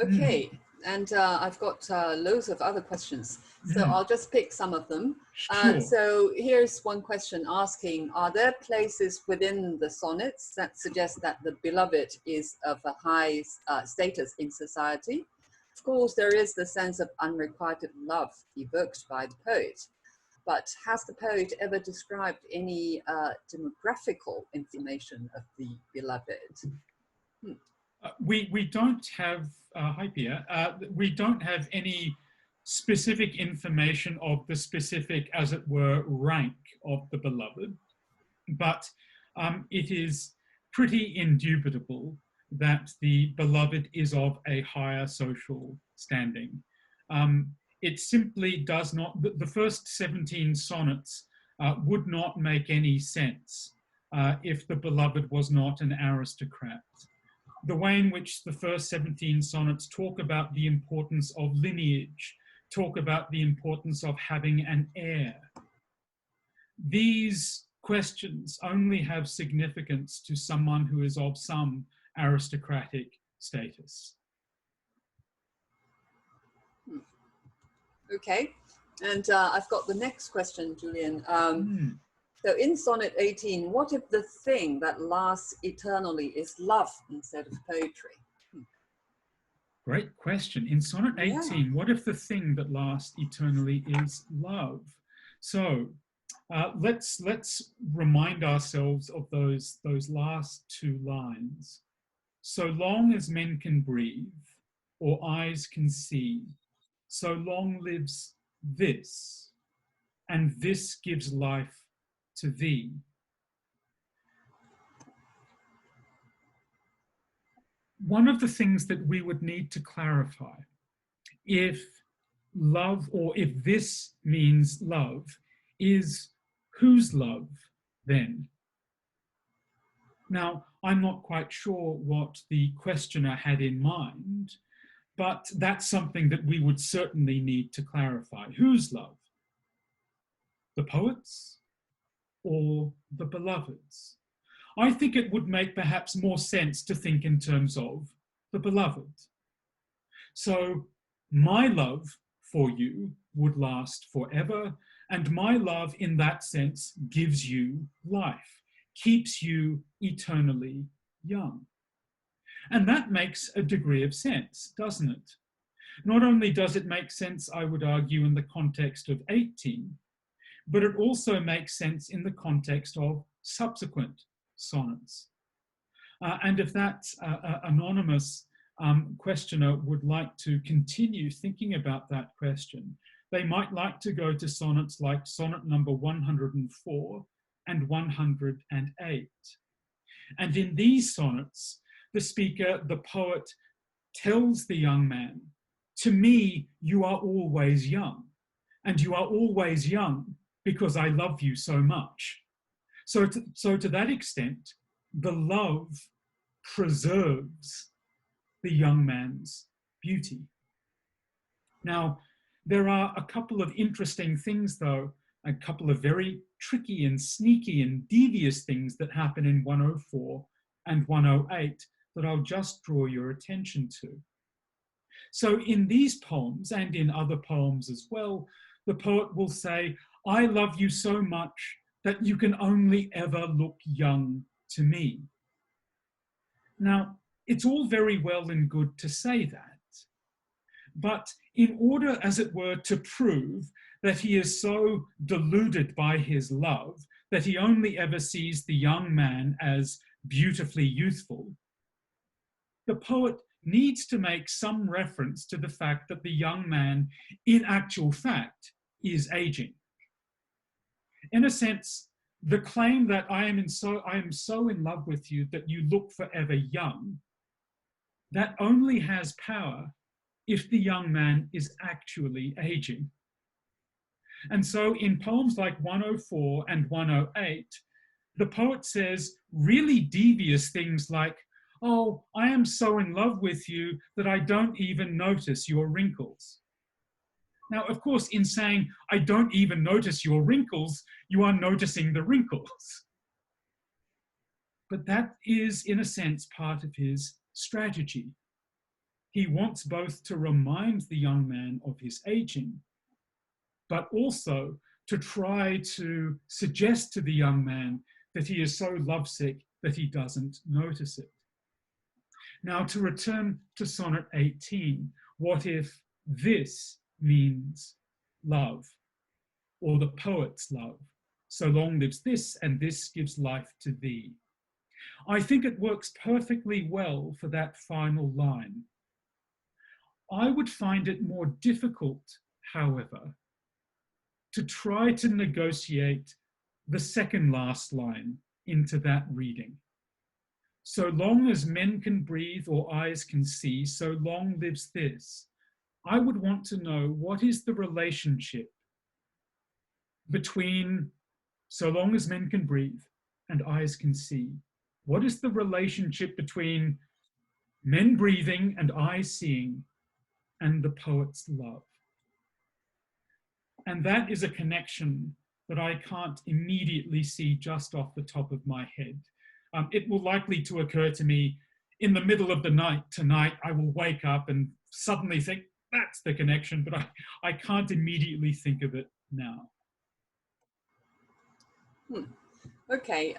[SPEAKER 1] Okay. And I've got loads of other questions. So I'll just pick some of them.
[SPEAKER 2] Sure.
[SPEAKER 1] So here's one question asking, are there places within the sonnets that suggest that the beloved is of a high status in society? Of course, there is the sense of unrequited love evoked by the poet. But has the poet ever described any demographical information of the beloved?
[SPEAKER 2] We don't have, hi Pia, we don't have any specific information of the specific, as it were, rank of the beloved, but it is pretty indubitable that the beloved is of a higher social standing. It simply does not, the first 17 sonnets would not make any sense if the beloved was not an aristocrat. The way in which the first 17 sonnets talk about the importance of lineage, talk about the importance of having an heir. These questions only have significance to someone who is of some aristocratic status.
[SPEAKER 1] Okay, and I've got the next question, Julian. So in Sonnet 18, what if the thing that lasts eternally is love instead of poetry?
[SPEAKER 2] Great question. In Sonnet 18, what if the thing that lasts eternally is love? So let's remind ourselves of those last two lines. So long as men can breathe or eyes can see, so long lives this, and this gives life to thee. One of the things that we would need to clarify, if love, or if this means love, is whose love then? Now, I'm not quite sure what the questioner had in mind, but that's something that we would certainly need to clarify. Whose love? The poet's or the beloved's? I think it would make perhaps more sense to think in terms of the beloved. So my love for you would last forever, and my love in that sense gives you life, keeps you eternally young. And that makes a degree of sense, doesn't it? Not only does it make sense, I would argue, in the context of 18, but it also makes sense in the context of subsequent sonnets. And if that anonymous questioner would like to continue thinking about that question, they might like to go to sonnets like sonnet number 104 and 108. And in these sonnets, the speaker, the poet, tells the young man to me, you are always young, and you are always young because I love you so much. So to that extent, the love preserves the young man's beauty. Now, there are a couple of interesting things, though, a couple of very tricky and sneaky and devious things that happen in 104 and 108 that I'll just draw your attention to. So in these poems, and in other poems as well, the poet will say, I love you so much that you can only ever look young to me. Now, it's all very well and good to say that, but in order, as it were, to prove that he is so deluded by his love that he only ever sees the young man as beautifully youthful, the poet needs to make some reference to the fact that the young man, in actual fact, is aging. In a sense, the claim that I am so in love with you that you look forever young, that only has power if the young man is actually aging. And so in poems like 104 and 108, the poet says really devious things like, oh, I am so in love with you that I don't even notice your wrinkles. Now, of course, in saying, I don't even notice your wrinkles, you are noticing the wrinkles. But that is, in a sense, part of his strategy. He wants both to remind the young man of his aging, but also to try to suggest to the young man that he is so lovesick that he doesn't notice it. Now, to return to Sonnet 18, what if this means love, or the poet's love? So long lives this, and this gives life to thee. I think it works perfectly well for that final line. I would find it more difficult, however, to try to negotiate the second last line into that reading. So long as men can breathe or eyes can see, so long lives this. I would want to know, what is the relationship between so long as men can breathe and eyes can see? What is the relationship between men breathing and eyes seeing and the poet's love? And that is a connection that I can't immediately see just off the top of my head. It will likely to occur to me in the middle of the night tonight. I will wake up and suddenly think, that's the connection, but I can't immediately think of it now.
[SPEAKER 1] Okay,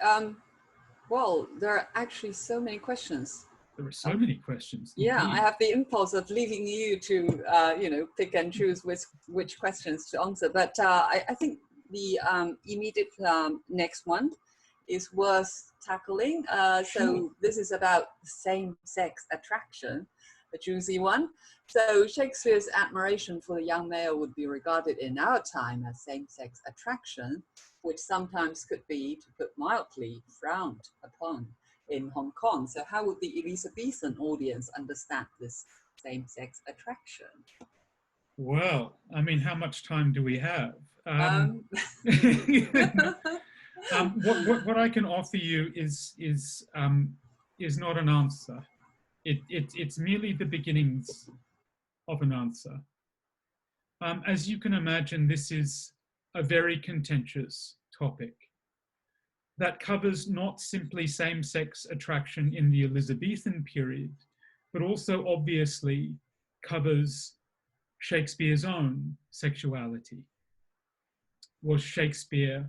[SPEAKER 1] well, there are actually so many questions.
[SPEAKER 2] There are so many questions.
[SPEAKER 1] Yeah,
[SPEAKER 2] Indeed.
[SPEAKER 1] I have the impulse of leaving you to, pick and choose which questions to answer. But I think the immediate next one is worth tackling. So this is about same-sex attraction, a juicy one. So Shakespeare's admiration for the young male would be regarded in our time as same-sex attraction, which sometimes could be, to put mildly, frowned upon in Hong Kong. So how would the Elizabethan audience understand this same-sex attraction?
[SPEAKER 2] Well, I mean, how much time do we have? What I can offer you is not an answer. It's merely the beginnings of an answer. As you can imagine, this is a very contentious topic that covers not simply same-sex attraction in the Elizabethan period, but also obviously covers Shakespeare's own sexuality. Was Shakespeare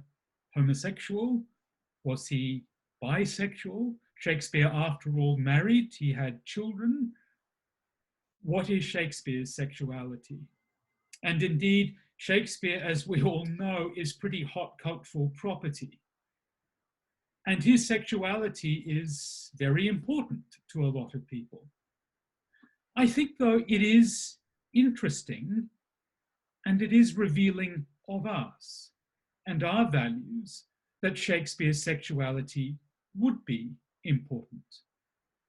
[SPEAKER 2] homosexual? Was he bisexual? Shakespeare, after all, married, he had children. What is Shakespeare's sexuality? And indeed, Shakespeare, as we all know, is pretty hot cultural property. And his sexuality is very important to a lot of people. I think, though, it is interesting and it is revealing of us and our values that Shakespeare's sexuality would be important.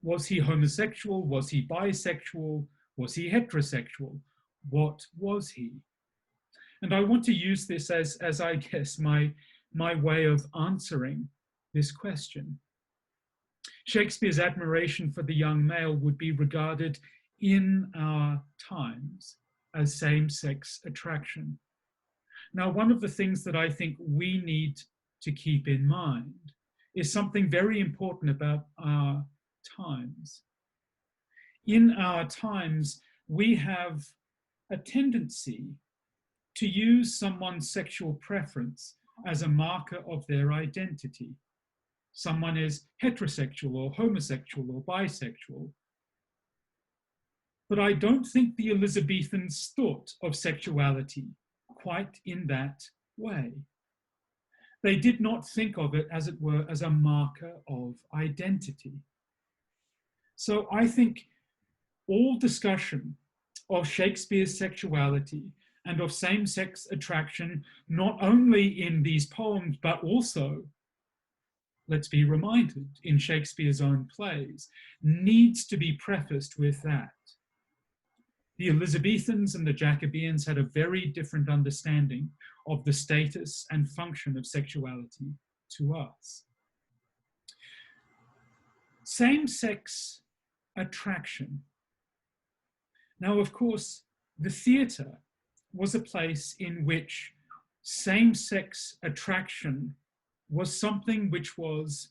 [SPEAKER 2] Was he homosexual? Was he bisexual? Was he heterosexual? what was he? And I want to use this as I guess, my way of answering this question. Shakespeare's admiration for the young male would be regarded in our times as same-sex attraction. Now, one of the things that I think we need to keep in mind is something very important about our times. In our times, we have a tendency to use someone's sexual preference as a marker of their identity. Someone is heterosexual or homosexual or bisexual. But I don't think the Elizabethans thought of sexuality quite in that way. They did not think of it, as it were, as a marker of identity. So I think all discussion of Shakespeare's sexuality and of same-sex attraction, not only in these poems, but also, let's be reminded, in Shakespeare's own plays, needs to be prefaced with that. The Elizabethans and the Jacobeans had a very different understanding of the status and function of sexuality to us. Same-sex attraction. Now, of course, the theatre was a place in which same-sex attraction was something which was,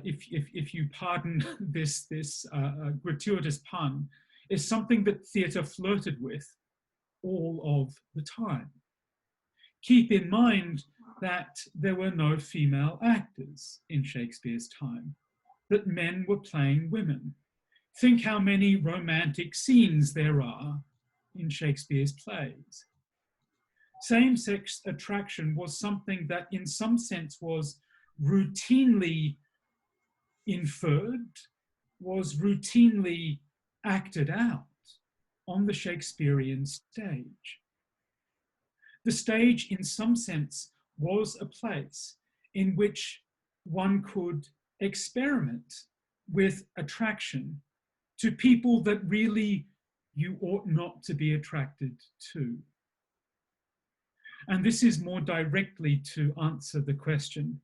[SPEAKER 2] if you pardon this gratuitous pun, is something that theatre flirted with all of the time. Keep in mind that there were no female actors in Shakespeare's time, that men were playing women. Think how many romantic scenes there are in Shakespeare's plays. Same-sex attraction was something that in some sense was routinely inferred, was routinely acted out on the Shakespearean stage. The stage, in some sense, was a place in which one could experiment with attraction to people that really you ought not to be attracted to. And this is more directly to answer the question.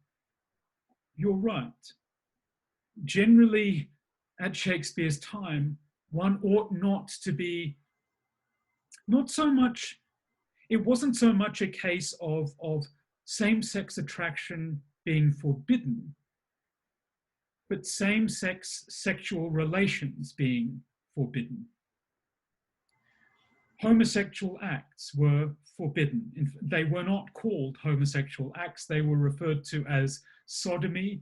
[SPEAKER 2] You're right. Generally, at Shakespeare's time, one ought not to be, not so much, it wasn't so much a case of same-sex attraction being forbidden, but same-sex sexual relations being forbidden. Homosexual acts were forbidden. They were not called homosexual acts. They were referred to as sodomy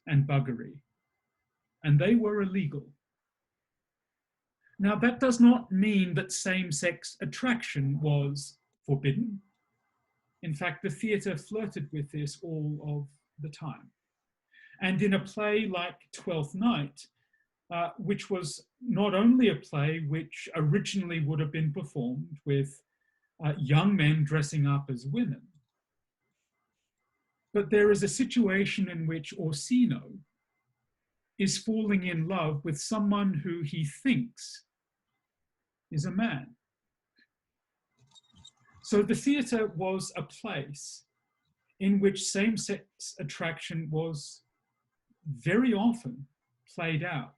[SPEAKER 2] and buggery, and they were illegal. Now, that does not mean that same-sex attraction was forbidden. In fact, the theatre flirted with this all of the time. And in a play like Twelfth Night, which was not only a play which originally would have been performed with young men dressing up as women, but there is a situation in which Orsino is falling in love with someone who he thinks is a man. So the theatre was a place in which same-sex attraction was very often played out.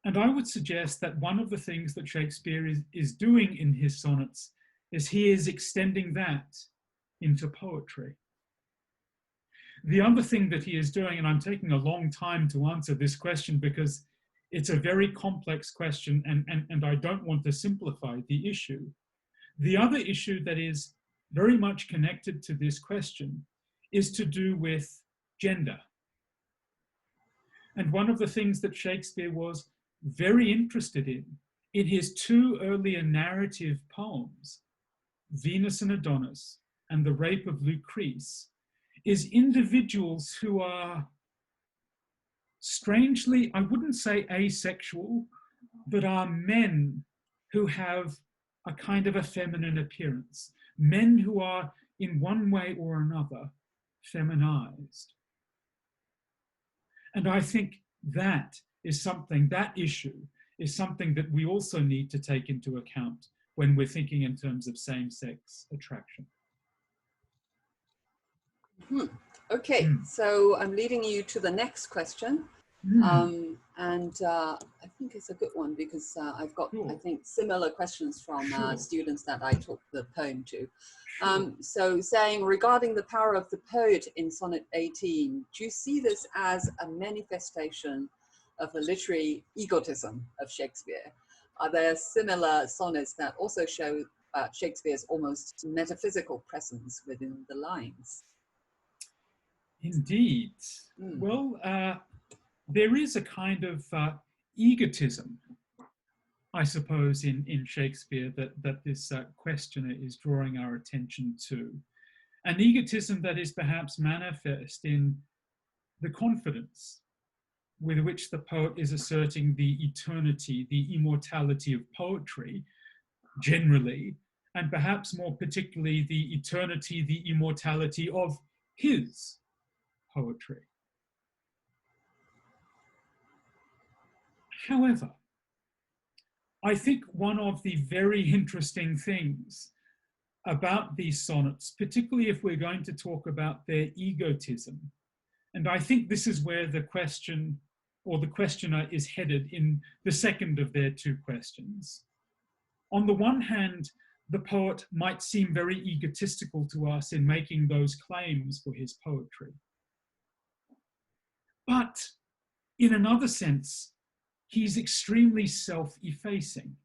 [SPEAKER 2] And I would suggest that one of the things that Shakespeare is doing in his sonnets is he is extending that into poetry. The other thing that he is doing, and I'm taking a long time to answer this question because it's a very complex question and I don't want to simplify the issue. The other issue that is very much connected to this question is to do with gender. And one of the things that Shakespeare was very interested in his two earlier narrative poems, Venus and Adonis and The Rape of Lucrece, is individuals who are strangely, I wouldn't say asexual, but are men who have a kind of a feminine appearance, men who are in one way or another feminized. And I think that is something, that issue is something that we also need to take into account when we're thinking in terms of same-sex attraction.
[SPEAKER 1] Okay, so I'm leading you to the next question. I think it's a good one because I've got, I think, similar questions from students that I taught the poem to. So saying, regarding the power of the poet in Sonnet 18, do you see this as a manifestation of the literary egotism of Shakespeare? Are there similar sonnets that also show Shakespeare's almost metaphysical presence within the lines?
[SPEAKER 2] Indeed. Well, there is a kind of egotism, I suppose, in Shakespeare that this questioner is drawing our attention to. An egotism that is perhaps manifest in the confidence with which the poet is asserting the eternity, the immortality of poetry generally, and perhaps more particularly the eternity, the immortality of his poetry. However, I think one of the very interesting things about these sonnets, particularly if we're going to talk about their egotism, and I think this is where the question or the questioner is headed in the second of their two questions. On the one hand, the poet might seem very egotistical to us in making those claims for his poetry. But in another sense, he's extremely self-effacing,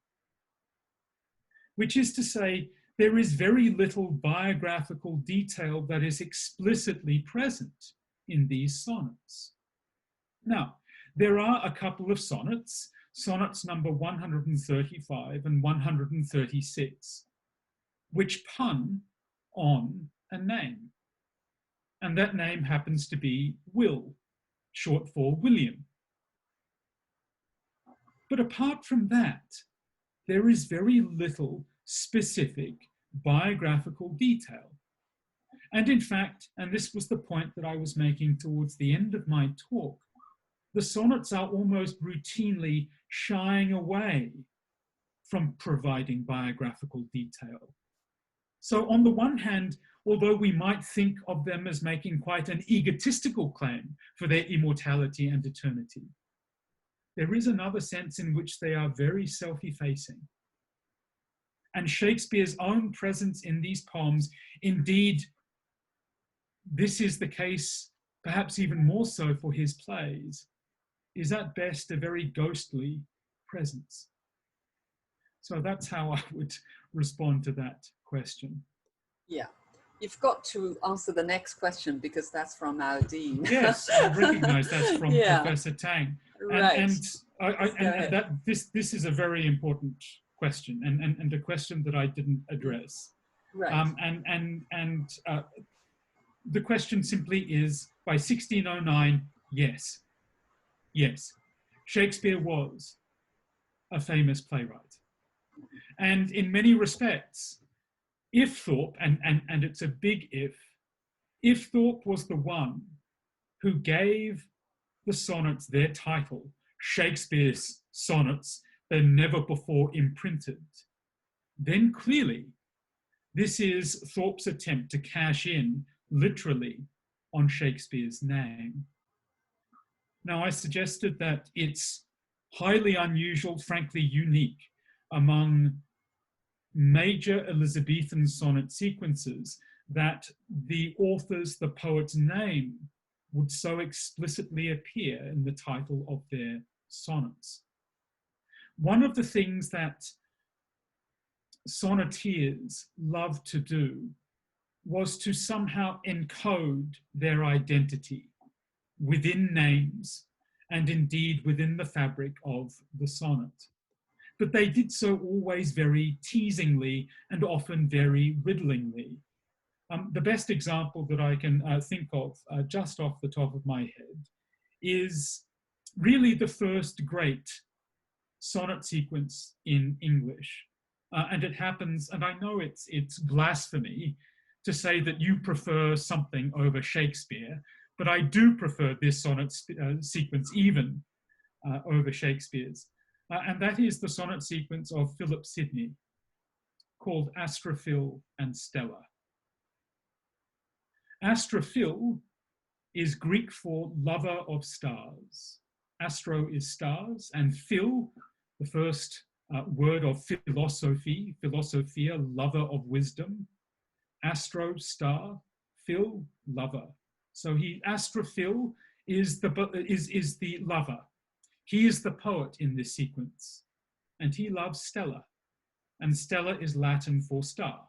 [SPEAKER 2] which is to say, there is very little biographical detail that is explicitly present in these sonnets. Now, there are a couple of sonnets, sonnets number 135 and 136, which pun on a name. And that name happens to be Will, short for William. But apart from that, there is very little specific biographical detail. And in fact, and this was the point that I was making towards the end of my talk, the sonnets are almost routinely shying away from providing biographical detail. So on the one hand, although we might think of them as making quite an egotistical claim for their immortality and eternity, there is another sense in which they are very self-effacing. And Shakespeare's own presence in these poems, indeed, this is the case perhaps even more so for his plays, is at best a very ghostly presence. So that's how I would respond to that question. Yeah.
[SPEAKER 1] You've got to answer the next question because that's from our dean.
[SPEAKER 2] Yes, I recognize that's from Professor Tang.
[SPEAKER 1] Right.
[SPEAKER 2] And this is a very important question and a question that I didn't address.
[SPEAKER 1] Right.
[SPEAKER 2] The question simply is, by 1609, yes, Shakespeare was a famous playwright. And in many respects, if Thorpe, and it's a big if Thorpe was the one who gave the sonnets their title, Shakespeare's Sonnets, they're never before imprinted, then clearly this is Thorpe's attempt to cash in literally on Shakespeare's name. Now, I suggested that it's highly unusual, frankly unique, among major Elizabethan sonnet sequences that the author's, the poet's name would so explicitly appear in the title of their sonnets. One of the things that sonneteers love to do was to somehow encode their identity within names and indeed within the fabric of the sonnet. But they did so always very teasingly and often very riddlingly. The best example that I can think of just off the top of my head is really the first great sonnet sequence in English. And it happens, and I know it's blasphemy to say that you prefer something over Shakespeare, but I do prefer this sonnet sequence even over Shakespeare's. And that is the sonnet sequence of Philip Sidney. called Astrophil and Stella. Astrophil is Greek for lover of stars. Astro is stars, and phil, the first word of philosophy, philosophia, lover of wisdom. Astro, star, phil, lover. So Astrophil is the lover. He is the poet in this sequence, and he loves Stella, and Stella is Latin for star.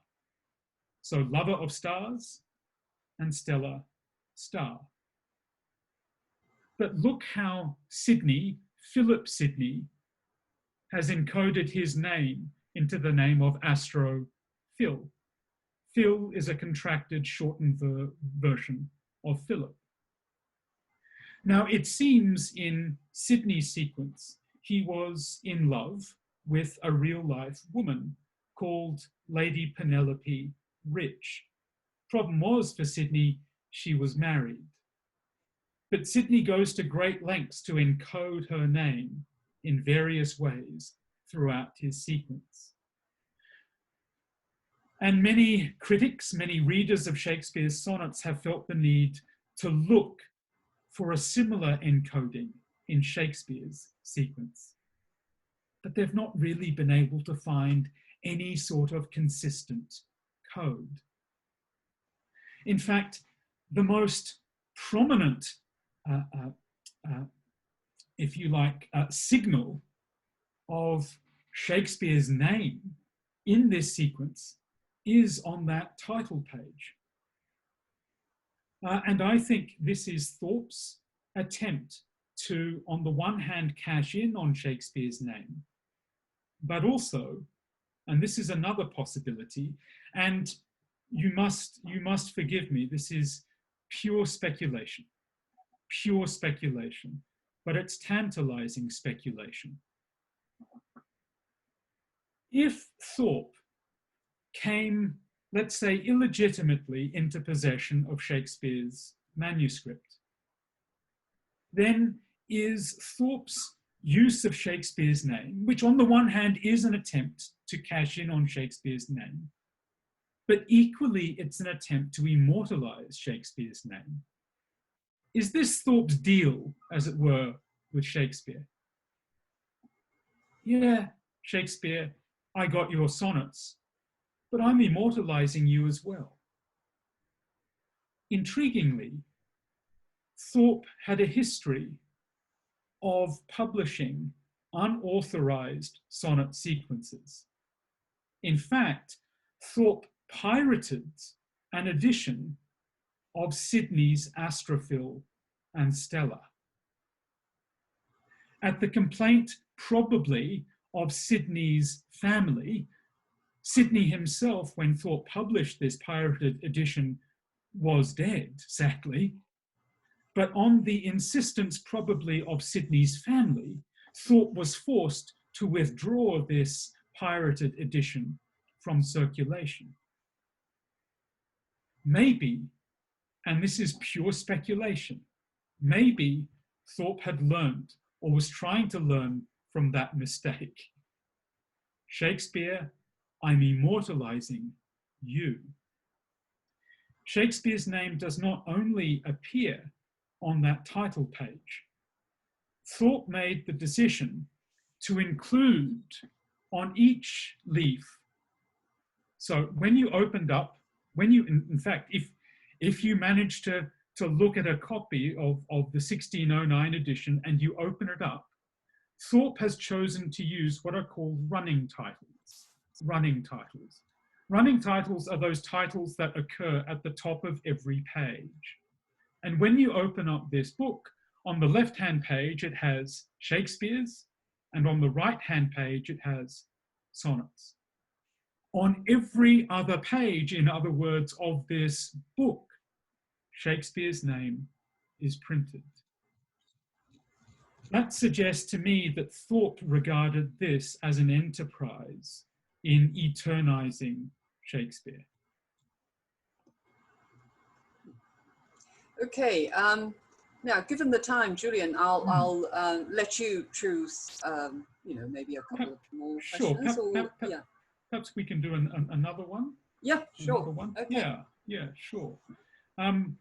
[SPEAKER 2] So lover of stars and Stella, star. But look how Sidney, Philip Sidney, has encoded his name into the name of Astro Phil. Phil is a contracted, shortened version of Philip. Now, it seems in Sidney's sequence, he was in love with a real-life woman called Lady Penelope Rich. Problem was, for Sidney, she was married. But Sidney goes to great lengths to encode her name in various ways throughout his sequence. And many critics, many readers of Shakespeare's sonnets have felt the need to look for a similar encoding in Shakespeare's sequence. But they've not really been able to find any sort of consistent code. In fact, the most prominent, if you like, signal of Shakespeare's name in this sequence is on that title page. And I think this is Thorpe's attempt to, on the one hand, cash in on Shakespeare's name, but also, and this is another possibility, and you must forgive me, this is pure speculation, but it's tantalizing speculation. If Thorpe came, let's say, illegitimately into possession of Shakespeare's manuscript, then is Thorpe's use of Shakespeare's name, which on the one hand is an attempt to cash in on Shakespeare's name, but equally it's an attempt to immortalize Shakespeare's name. Is this Thorpe's deal, as it were, with Shakespeare? Yeah, Shakespeare, I got your sonnets, but I'm immortalizing you as well. Intriguingly, Thorpe had a history of publishing unauthorized sonnet sequences. In fact, Thorpe pirated an edition of Sidney's Astrophil and Stella. At the complaint, probably, of Sidney's family, Sidney himself, when Thorpe published this pirated edition, was dead, sadly. But on the insistence probably of Sidney's family, Thorpe was forced to withdraw this pirated edition from circulation. Maybe, and this is pure speculation, maybe Thorpe had learned or was trying to learn from that mistake. Shakespeare, I'm immortalizing you. Shakespeare's name does not only appear on that title page. Thorpe made the decision to include on each leaf. So when you opened up, in fact, if you manage to look at a copy of the 1609 edition and you open it up, Thorpe has chosen to use what are called running titles. Running titles. Running titles are those titles that occur at the top of every page. And when you open up this book, on the left-hand page, it has Shakespeare's, and on the right-hand page, it has sonnets. On every other page, in other words, of this book, Shakespeare's name is printed. That suggests to me that Thorpe regarded this as an enterprise in eternizing Shakespeare.
[SPEAKER 1] Okay, now given the time, Julian, I'll let you choose, maybe a couple of more questions.
[SPEAKER 2] Sure. perhaps we can do another one.
[SPEAKER 1] Yeah, sure.
[SPEAKER 2] Another one.
[SPEAKER 1] Okay.
[SPEAKER 2] Yeah, sure. I've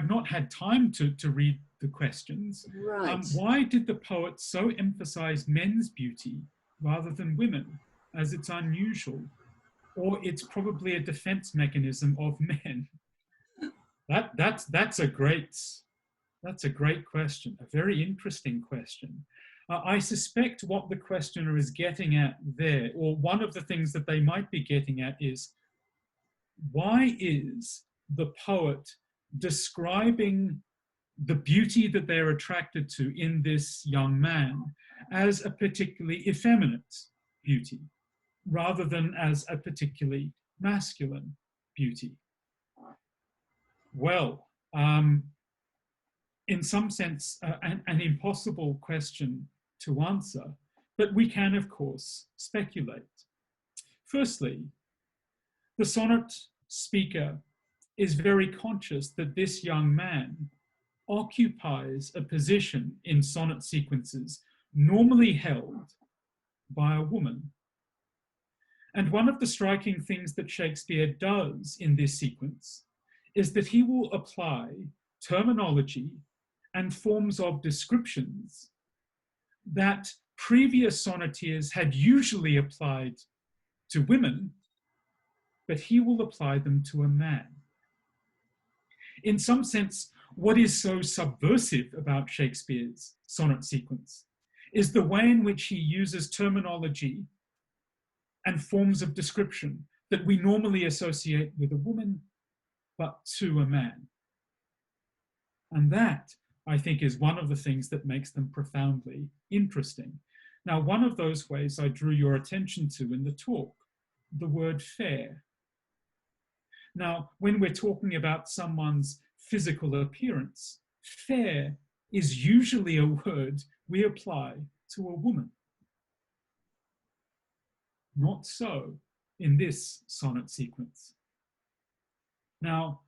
[SPEAKER 2] not had time to read the questions.
[SPEAKER 1] Right.
[SPEAKER 2] Why did the poet so emphasize men's beauty rather than women, as it's unusual, or it's probably a defense mechanism of men? That's a great question, a very interesting question. I suspect what the questioner is getting at there, or one of the things that they might be getting at, is why is the poet describing the beauty that they're attracted to in this young man as a particularly effeminate beauty, rather than as a particularly masculine beauty? Well, in some sense, an impossible question to answer, but we can, of course, speculate. Firstly, the sonnet speaker is very conscious that this young man occupies a position in sonnet sequences normally held by a woman. And one of the striking things that Shakespeare does in this sequence is that he will apply terminology and forms of descriptions that previous sonneteers had usually applied to women, but he will apply them to a man. In some sense, what is so subversive about Shakespeare's sonnet sequence is the way in which he uses terminology and forms of description that we normally associate with a woman, but to a man. And that, I think, is one of the things that makes them profoundly interesting. Now, one of those ways I drew your attention to in the talk, the word fair. Now, when we're talking about someone's physical appearance, fair is usually a word we apply to a woman. Not so in this sonnet sequence. Now,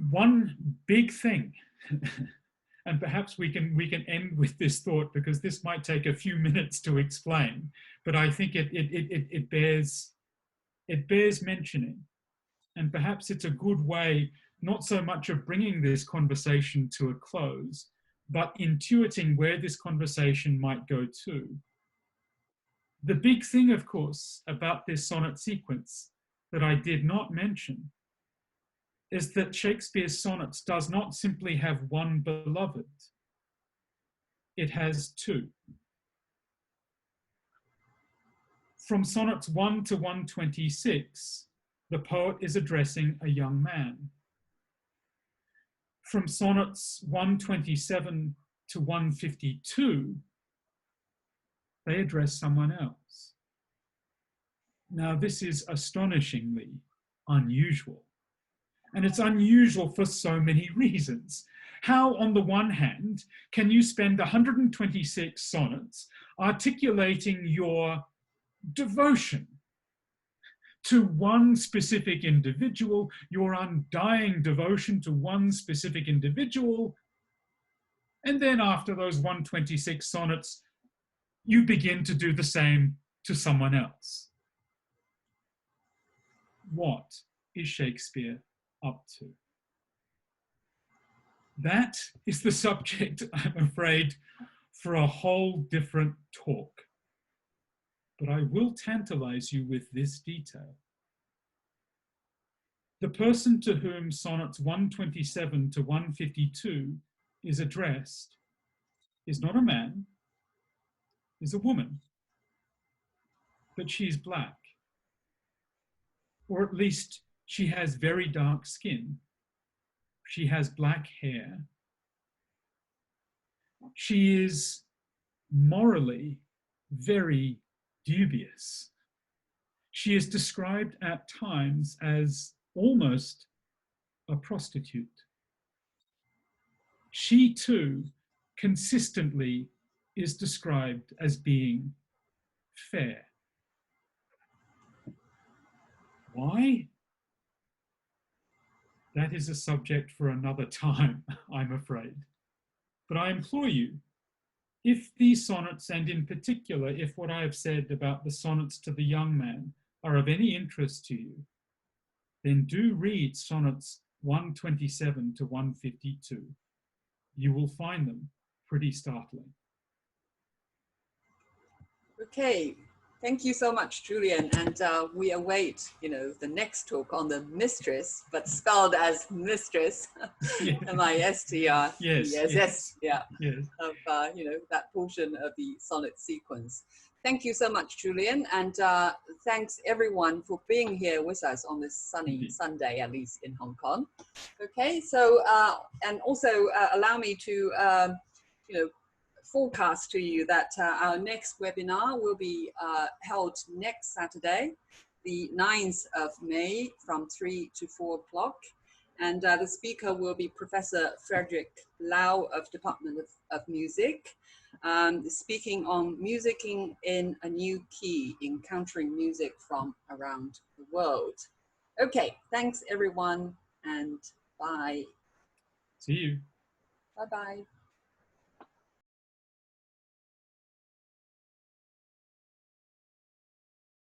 [SPEAKER 2] one big thing, and perhaps we can end with this thought because this might take a few minutes to explain, but I think it bears mentioning, and perhaps it's a good way not so much of bringing this conversation to a close, but intuiting where this conversation might go to. The big thing, of course, about this sonnet sequence that I did not mention is that Shakespeare's sonnets does not simply have one beloved, it has two. From sonnets 1 to 126, the poet is addressing a young man. From sonnets 127 to 152, they address someone else. Now, this is astonishingly unusual. And it's unusual for so many reasons. How, on the one hand, can you spend 126 sonnets articulating your devotion to one specific individual, your undying devotion to one specific individual, and then after those 126 sonnets, you begin to do the same to someone else? What is Shakespeare up to? That is the subject, I'm afraid, for a whole different talk. But I will tantalize you with this detail. The person to whom sonnets 127 to 152 is addressed is not a man, is a woman, but she's black. Or at least she has very dark skin. She has black hair. She is morally very dubious. She is described at times as almost a prostitute. She too consistently is described as being fair. Why? That is a subject for another time, I'm afraid. But I implore you If these sonnets, and in particular, if what I have said about the sonnets to the young man are of any interest to you, then do read sonnets 127 to 152. You will find them pretty startling.
[SPEAKER 1] Okay, thank you so much, Julian. And we await, the next talk on the mistress, but spelled as mistress,
[SPEAKER 2] Yes.
[SPEAKER 1] M-I-S-T-R-E-S-S,
[SPEAKER 2] Yes.
[SPEAKER 1] yeah,
[SPEAKER 2] Yes.
[SPEAKER 1] of, that portion of the sonnet sequence. Thank you so much, Julian. And thanks everyone for being here with us on this sunny Sunday, at least in Hong Kong. Okay, so, and also allow me to, forecast to you that our next webinar will be held next Saturday, the 9th of May from 3 to 4 o'clock. And the speaker will be Professor Frederick Lau of Department of Music, speaking on musicking in a new key, encountering music from around the world. Okay, thanks everyone, and bye.
[SPEAKER 2] See you.
[SPEAKER 1] Bye-bye.